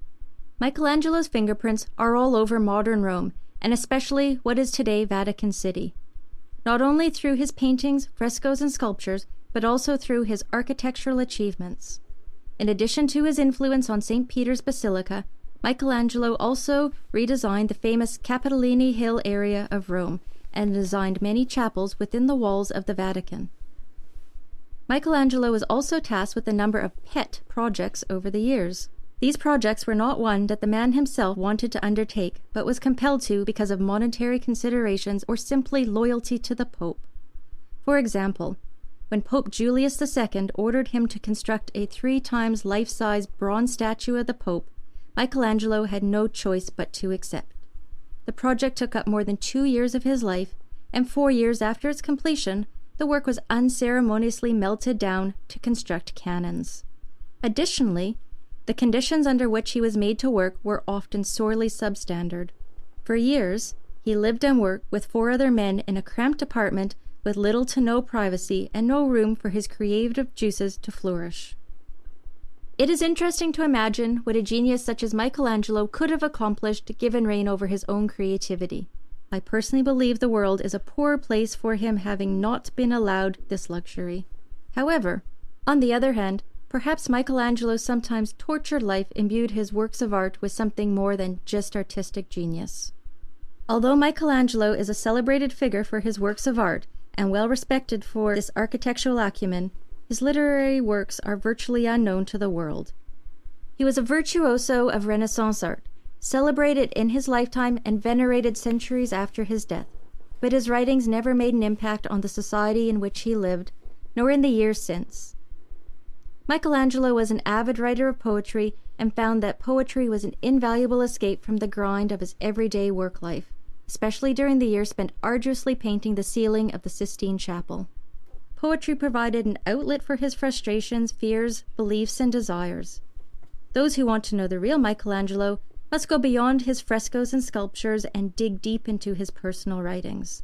Michelangelo's fingerprints are all over modern Rome, and especially what is today Vatican City. Not only through his paintings, frescoes, and sculptures, but also through his architectural achievements. In addition to his influence on St. Peter's Basilica, Michelangelo also redesigned the famous Capitoline Hill area of Rome, and designed many chapels within the walls of the Vatican. Michelangelo was also tasked with a number of pet projects over the years. These projects were not one that the man himself wanted to undertake, but was compelled to because of monetary considerations or simply loyalty to the Pope. For example, when Pope Julius II ordered him to construct a 3 times life-size bronze statue of the Pope, Michelangelo had no choice but to accept. The project took up more than 2 years of his life, and 4 years after its completion, the work was unceremoniously melted down to construct cannons. Additionally, the conditions under which he was made to work were often sorely substandard. For years, he lived and worked with 4 other men in a cramped apartment with little to no privacy and no room for his creative juices to flourish. It is interesting to imagine what a genius such as Michelangelo could have accomplished given reign over his own creativity. I personally believe the world is a poor place for him having not been allowed this luxury. However, on the other hand, perhaps Michelangelo's sometimes tortured life imbued his works of art with something more than just artistic genius. Although Michelangelo is a celebrated figure for his works of art and well respected for this architectural acumen, his literary works are virtually unknown to the world. He was a virtuoso of Renaissance art, celebrated in his lifetime and venerated centuries after his death, but his writings never made an impact on the society in which he lived, nor in the years since. Michelangelo was an avid writer of poetry and found that poetry was an invaluable escape from the grind of his everyday work life. especially during the year spent arduously painting the ceiling of the Sistine Chapel. Poetry provided an outlet for his frustrations, fears, beliefs, and desires. Those who want to know the real Michelangelo must go beyond his frescoes and sculptures and dig deep into his personal writings.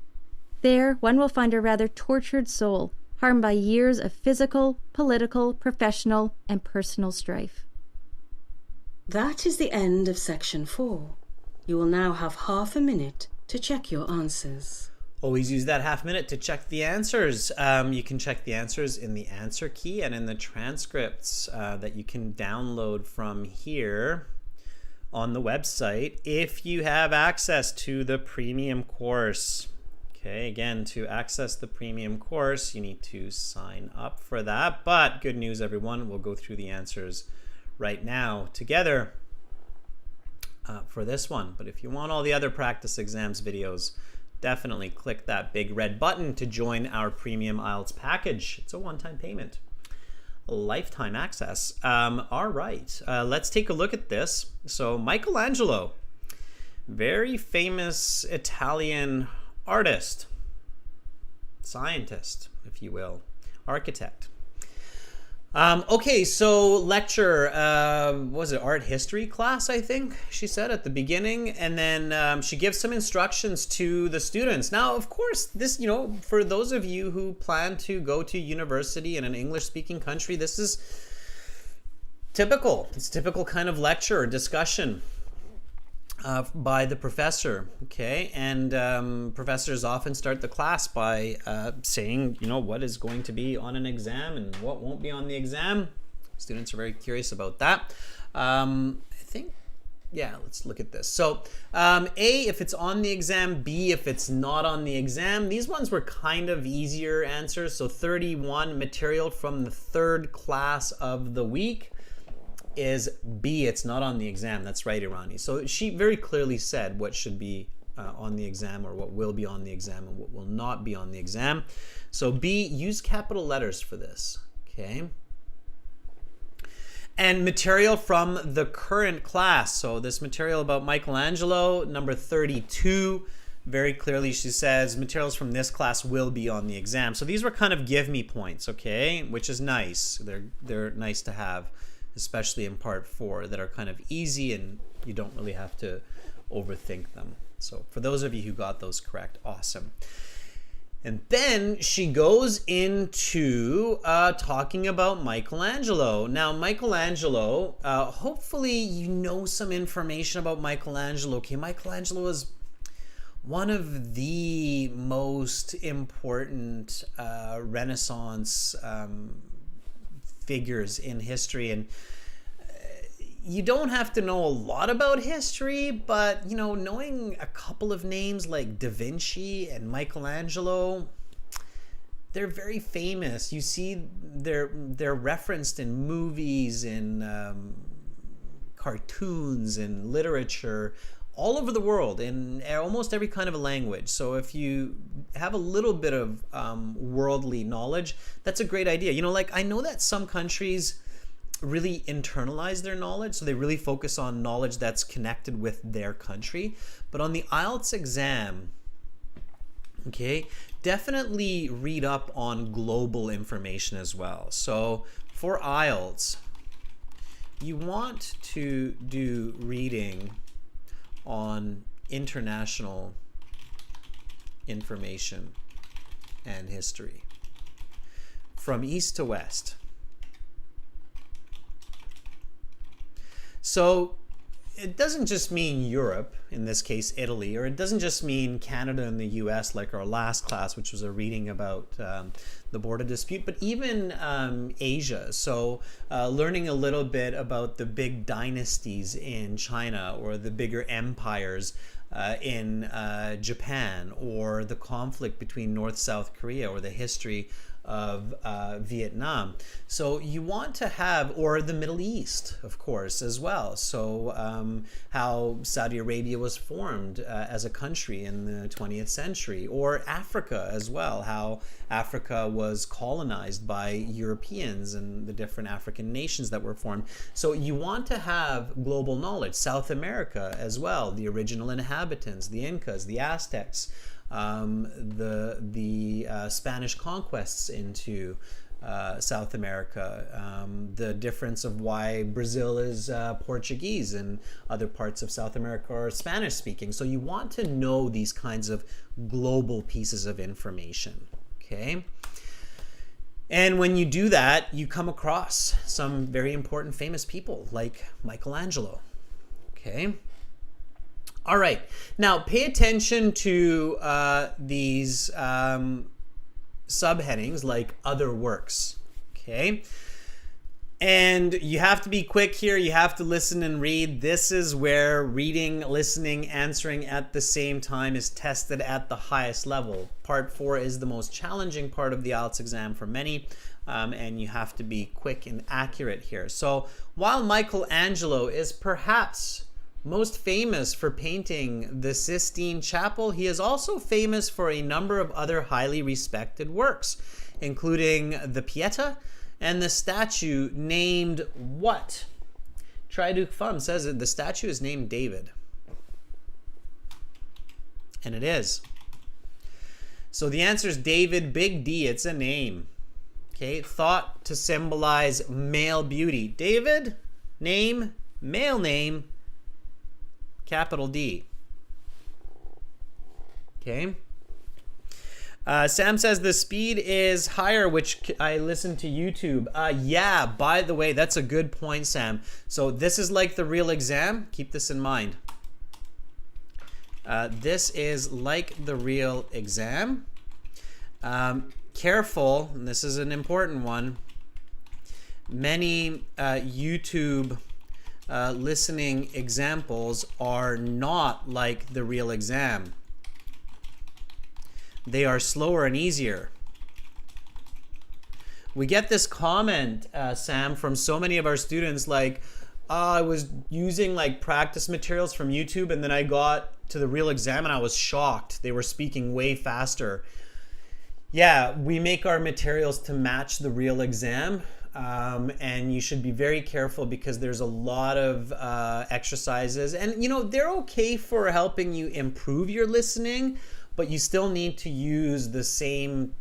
There, one will find a rather tortured soul, harmed by years of physical, political, professional, and personal strife.
That is the end of section 4. You will now have half a minute to check your answers.
Always use that half minute to check the answers. You can check the answers in the answer key and in the transcripts that you can download from here on the website if you have access to the premium course. Okay, again, to access the premium course, you need to sign up for that. But good news, everyone, we'll go through the answers right now together for this one. But if you want all the other practice exams videos, definitely click that big red button to join our premium IELTS package. It's a one-time payment, lifetime access. All right, let's take a look at this. So Michelangelo, very famous Italian artist, scientist, if you will, architect. Okay, so lecture, was it art history class, I think she said at the beginning, and then she gives some instructions to the students. Now, of course, this, for those of you who plan to go to university in an English-speaking country, this is typical. It's typical kind of lecture or discussion by the professor, okay? And professors often start the class by saying, what is going to be on an exam and what won't be on the exam. Students are very curious about that. I think, yeah, let's look at this. So A, if it's on the exam, B, if it's not on the exam. These ones were kind of easier answers. So 31, material from the third class of the week, is B, it's not on the exam. That's right, Irani. So she very clearly said what should be on the exam, or what will be on the exam and what will not be on the exam. So B, use capital letters for this, okay? And material from the current class. So this material about Michelangelo, number 32, very clearly she says materials from this class will be on the exam. So these were kind of give me points, okay? Which is nice. They're nice to have, especially in part 4, that are kind of easy and you don't really have to overthink them. So for those of you who got those correct, awesome. And then she goes into talking about Michelangelo. Now, Michelangelo, hopefully you know some information about Michelangelo. Okay, Michelangelo is one of the most important Renaissance figures in history, and you don't have to know a lot about history, but knowing a couple of names like Da Vinci and Michelangelo, they're very famous. You see they're referenced in movies, in cartoons, in literature, all over the world, in almost every kind of a language. So if you have a little bit of worldly knowledge, that's a great idea. I know that some countries really internalize their knowledge, so they really focus on knowledge that's connected with their country. But on the IELTS exam, okay, definitely read up on global information as well. So for IELTS, you want to do reading on international information and history from east to west. So it doesn't just mean Europe, in this case Italy, or it doesn't just mean Canada and the US like our last class, which was a reading about the border dispute, but even Asia. So learning a little bit about the big dynasties in China, or the bigger empires in Japan, or the conflict between North-South Korea, or the history of Vietnam. So you want to have, or the Middle East, of course, as well. So how Saudi Arabia was formed as a country in the 20th century, or Africa as well, how Africa was colonized by Europeans and the different African nations that were formed. So you want to have global knowledge. South America as well, the original inhabitants, the Incas, the Aztecs, the Spanish conquests into South America, the difference of why Brazil is Portuguese and other parts of South America are Spanish speaking. So you want to know these kinds of global pieces of information, okay? And when you do that, you come across some very important famous people like Michelangelo, okay? All right, now pay attention to these subheadings like other works, okay? And you have to be quick here. You have to listen and read. This is where reading, listening, answering at the same time is tested at the highest level. Part 4 is the most challenging part of the IELTS exam for many, and you have to be quick and accurate here. So while Michelangelo is perhaps most famous for painting the Sistine Chapel, he is also famous for a number of other highly respected works, including the Pieta and the statue named what? Triduc Fum says that the statue is named David. And it is. So the answer is David, big D, it's a name. Okay, thought to symbolize male beauty. David, name, male name, capital D. Okay. Sam says the speed is higher, which I listen to YouTube. Yeah, by the way, that's a good point, Sam. So this is like the real exam. Keep this in mind. This is like the real exam. Careful, and this is an important one. Many YouTube listening examples are not like the real exam. They are slower and easier. We get this comment, Sam, from so many of our students like, I was using like practice materials from YouTube and then I got to the real exam and I was shocked. They were speaking way faster. Yeah, we make our materials to match the real exam. And you should be very careful because there's a lot of exercises, and you know, they're okay for helping you improve your listening, but you still need to use the same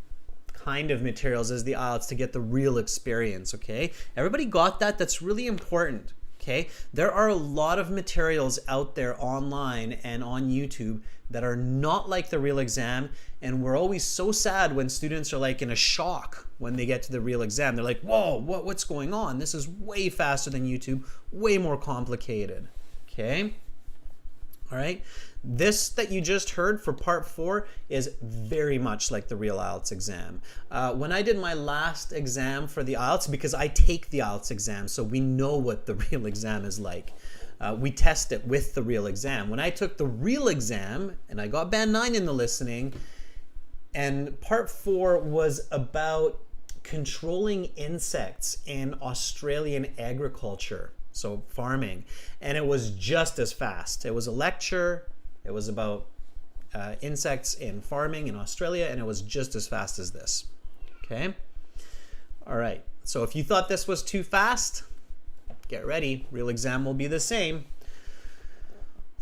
kind of materials as the IELTS to get the real experience, okay? Everybody got that? That's really important, okay? There are a lot of materials out there online and on YouTube that are not like the real exam, and we're always so sad when students are like in a shock when they get to the real exam. They're like, whoa, what's going on? This is way faster than YouTube, way more complicated, okay? All right, this that you just heard for part 4 is very much like the real IELTS exam. When I did my last exam for the IELTS, because I take the IELTS exam, so we know what the real exam is like. We test it with the real exam. When I took the real exam, and I got band 9 in the listening, and part 4 was about controlling insects in Australian agriculture. So farming, and it was just as fast. It was a lecture. It was about insects in farming in Australia, and it was just as fast as this. Okay. All right. So if you thought this was too fast, get ready. Real exam will be the same.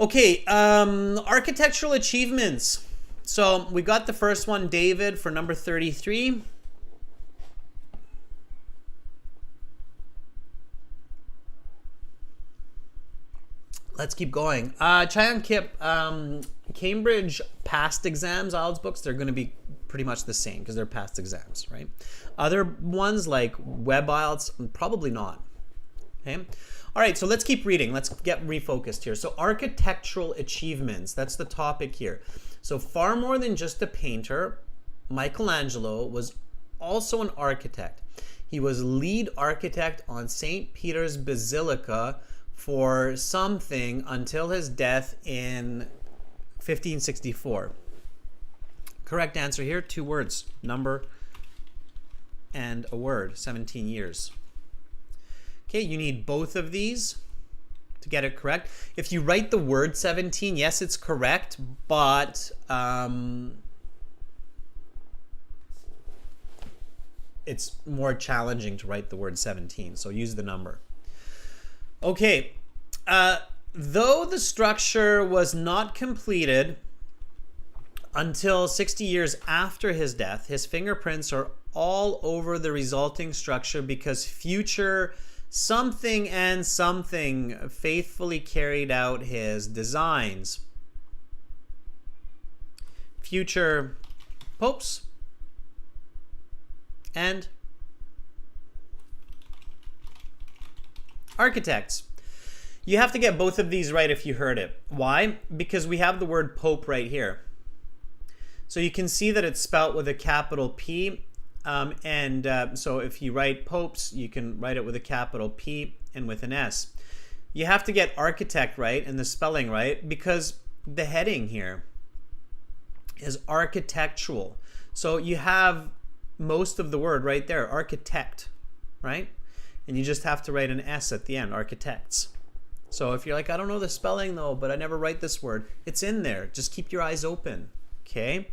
Okay. Architectural achievements. So we got the first one, David, for number 33. Let's keep going. Chayan Kip, Cambridge past exams, IELTS books, they're going to be pretty much the same because they're past exams, right? Other ones like Web IELTS, probably not. Okay. All right, so let's keep reading. Let's get refocused here. So architectural achievements, that's the topic here. So far more than just a painter, Michelangelo was also an architect. He was lead architect on St. Peter's Basilica for something until his death in 1564. Correct answer here, 2 words. Number and a word, 17 years. Okay, you need both of these to get it correct. If you write the word 17, yes, it's correct, but it's more challenging to write the word 17, so use the number. Okay, though the structure was not completed until 60 years after his death, his fingerprints are all over the resulting structure because future something and something faithfully carried out his designs. Future popes and architects. You have to get both of these right if you heard it. Why? Because we have the word pope right here. So you can see that it's spelt with a capital P. So if you write popes, you can write it with a capital P and with an S. You have to get architect right and the spelling right because the heading here is architectural. So you have most of the word right there, architect, right? And you just have to write an S at the end, architects. So if you're like, I don't know the spelling though, but I never write this word, it's in there. Just keep your eyes open, okay?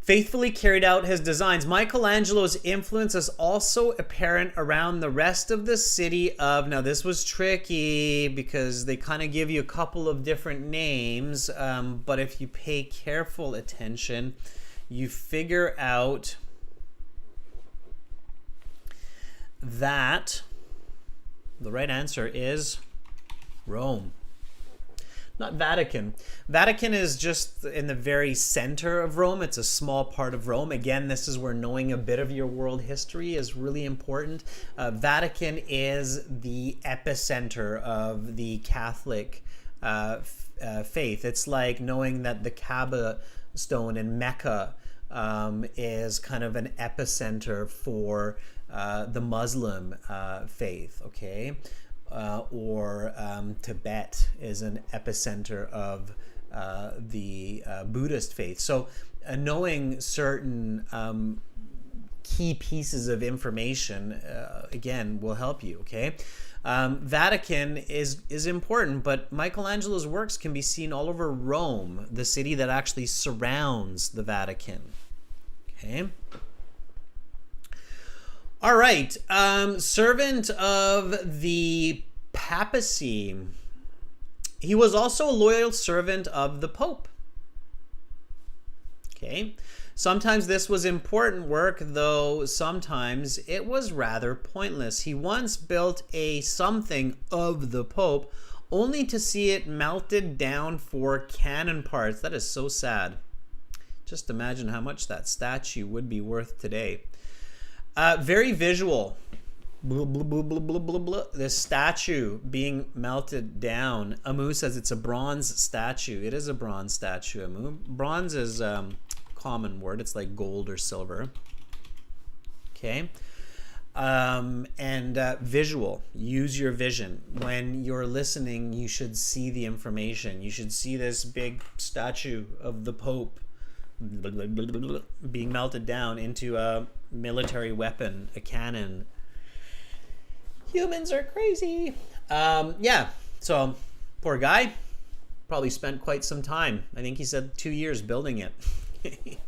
Faithfully carried out his designs. Michelangelo's influence is also apparent around the rest of the city of, now this was tricky because they kind of give you a couple of different names, but if you pay careful attention, you figure out that the right answer is Rome. Not Vatican. Vatican is just in the very center of Rome. It's a small part of Rome. Again, this is where knowing a bit of your world history is really important. Vatican is the epicenter of the Catholic faith. It's like knowing that the Kaaba stone in Mecca is kind of an epicenter for the Muslim faith, okay? Or Tibet is an epicenter of the Buddhist faith. So knowing certain key pieces of information, again, will help you, okay? Vatican is important, but Michelangelo's works can be seen all over Rome, the city that actually surrounds the Vatican, okay? All right, servant of the papacy. He was also a loyal servant of the Pope. Okay, sometimes this was important work, though sometimes it was rather pointless. He once built a something of the Pope, only to see it melted down for cannon parts. That is so sad. Just imagine how much that statue would be worth today. Very visual. Blah, blah, blah, blah, blah, blah, blah. This statue being melted down. Amu says it's a bronze statue. It is a bronze statue, Amu. Bronze is a common word. It's like gold or silver. Okay. Visual. Use your vision. When you're listening, you should see the information. You should see this big statue of the Pope being melted down into a military weapon, a cannon. Humans are crazy. Yeah, so poor guy probably spent quite some time. I think he said 2 years building it.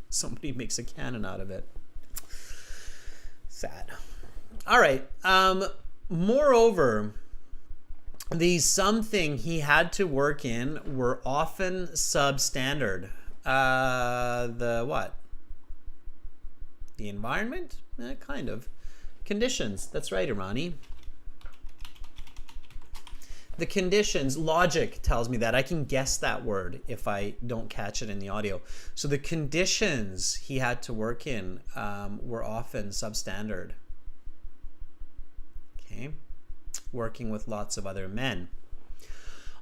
Somebody makes a cannon out of it. Sad. All right. Moreover, the something he had to work in were often substandard. The what? The environment? Kind of. Conditions. That's right, Irani. The conditions, logic tells me that. I can guess that word if I don't catch it in the audio. So the conditions he had to work in were often substandard. Okay. Working with lots of other men.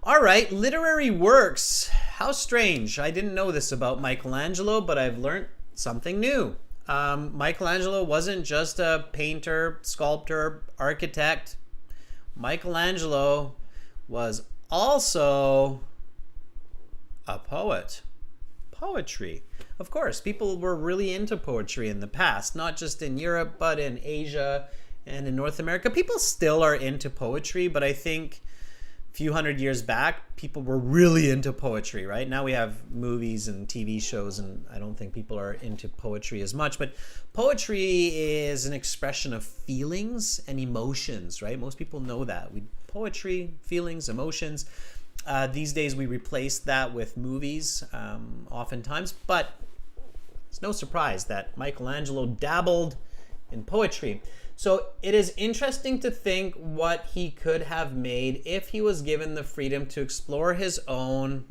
All right, literary works. How strange. I didn't know this about Michelangelo, but I've learned something new. Michelangelo wasn't just a painter, sculptor, architect. Michelangelo was also a poet. Poetry. Of course, people were really into poetry in the past, not just in Europe, but in Asia and in North America. People still are into poetry, but I think a few hundred years back, people were really into poetry, right? Now we have movies and TV shows, and I don't think people are into poetry as much, but poetry is an expression of feelings and emotions, right? Most people know that. Poetry, feelings, emotions. These days we replace that with movies oftentimes, but it's no surprise that Michelangelo dabbled in poetry. So it is interesting to think what he could have made if he was given the freedom to explore his own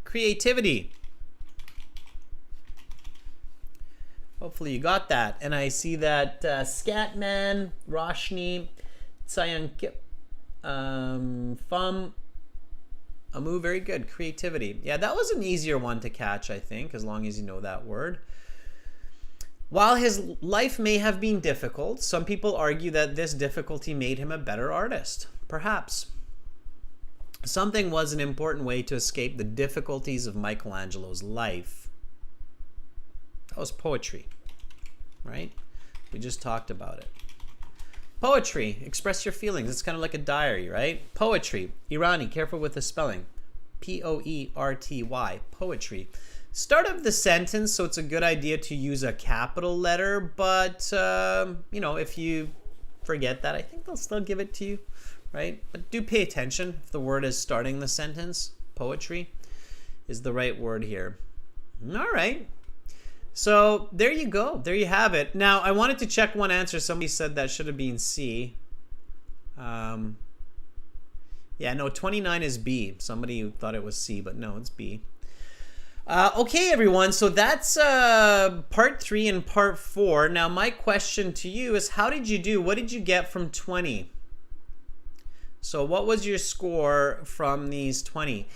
creativity. Hopefully you got that. And I see that Scatman, Roshni, Tsayankip, Fum, Amu, very good. Creativity. Yeah, that was an easier one to catch, I think, as long as you know that word. While his life may have been difficult, some people argue that this difficulty made him a better artist. Perhaps. Something was an important way to escape the difficulties of Michelangelo's life. That was poetry, right? We just talked about it. Poetry, express your feelings. It's kind of like a diary, right? Poetry, Irani, careful with the spelling. Poerty, poetry. Start of the sentence, so it's a good idea to use a capital letter, but, if you forget that, I think they'll still give it to you, right? But do pay attention if the word is starting the sentence. Poetry is the right word here. All right. So there you go. There you have it. Now, I wanted to check one answer. Somebody said that should have been C. 29 is B. Somebody thought it was C, but no, it's B. Okay, everyone. So that's part 3 and part 4. Now, my question to you is, how did you do? What did you get from 20? So what was your score from these 20?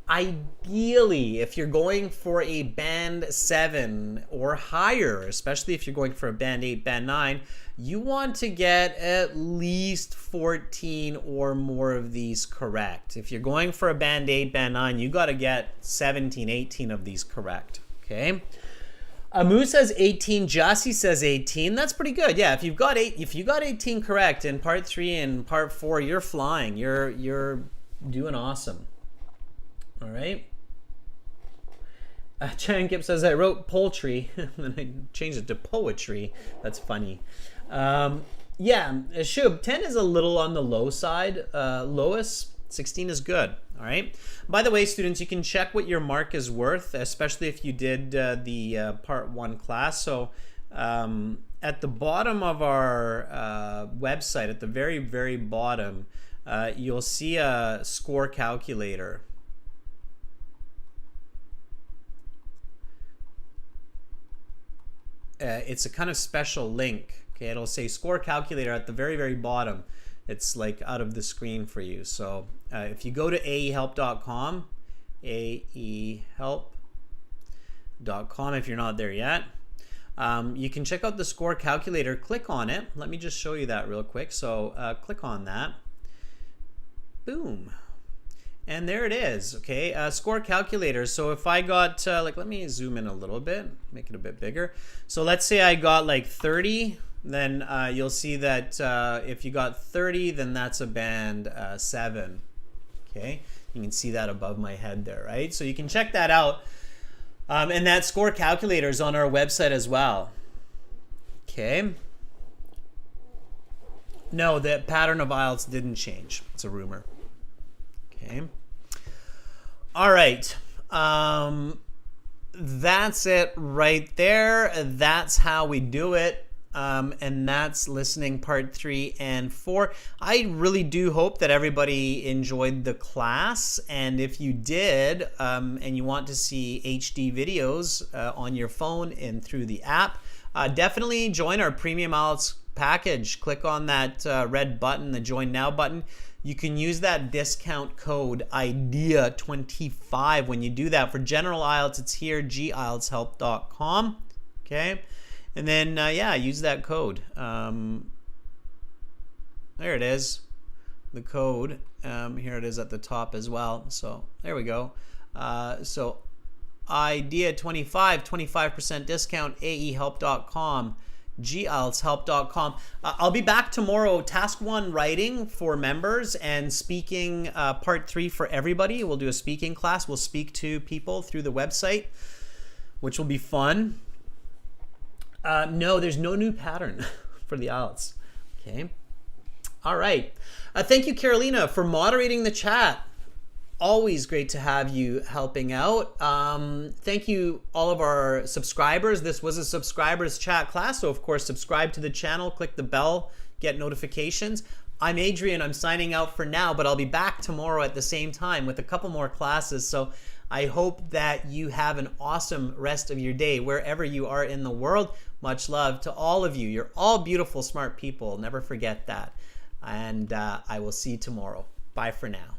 Ideally, if you're going for a band 7 or higher, especially if you're going for a band 8, band 9, you want to get at least 14 or more of these correct. If you're going for a band 8, band 9, you got to get 17, 18 of these correct. Okay. Amu says 18. Jassi says 18. That's pretty good. Yeah, if you got 18 correct in part 3 and part 4, you're flying. You're doing awesome. All right. Chan Kip says, I wrote poultry, and I changed it to poetry. That's funny. Shub, 10 is a little on the low side. Lois, 16 is good. All right. By the way, students, you can check what your mark is worth, especially if you did the part 1 class. So at the bottom of our website, at the very, very bottom, you'll see a score calculator. It's a kind of special link. Okay, it'll say score calculator at the very, very bottom. It's like out of the screen for you. So if you go to aehelp.com, aehelp.com, if you're not there yet, you can check out the score calculator. Click on it. Let me just show you that real quick. So click on that. Boom. And there it is, okay? Score calculator. So if I got, let me zoom in a little bit, make it a bit bigger. So let's say I got like 30, then you'll see that if you got 30, then that's a band 7, okay? You can see that above my head there, right? So you can check that out. And that score calculator is on our website as well, okay? No, the pattern of Ielts didn't change. It's a rumor. Okay. All right. That's it right there. That's how we do it. And that's listening part 3 and 4. I really do hope that everybody enjoyed the class. And if you did, and you want to see HD videos on your phone and through the app, definitely join our Premium Ielts package. Click on that red button, the Join Now button. You can use that discount code IDEA25 when you do that. For General Ielts, it's here, gieltshelp.com. Okay? And then, use that code. There it is, the code. Here it is at the top as well. So there we go. So idea 25% discount, aehelp.com, gieltshelp.com. I'll be back tomorrow. Task 1 writing for members and speaking part 3 for everybody. We'll do a speaking class. We'll speak to people through the website, which will be fun. No, there's no new pattern for the Ielts. Okay. All right. Thank you, Carolina, for moderating the chat. Always great to have you helping out. Thank you, all of our subscribers. This was a subscribers chat class, so of course, subscribe to the channel, click the bell, get notifications. I'm Adrian. I'm signing out for now, but I'll be back tomorrow at the same time with a couple more classes. So I hope that you have an awesome rest of your day wherever you are in the world. Much love to all of you. You're all beautiful, smart people. Never forget that. And I will see you tomorrow. Bye for now.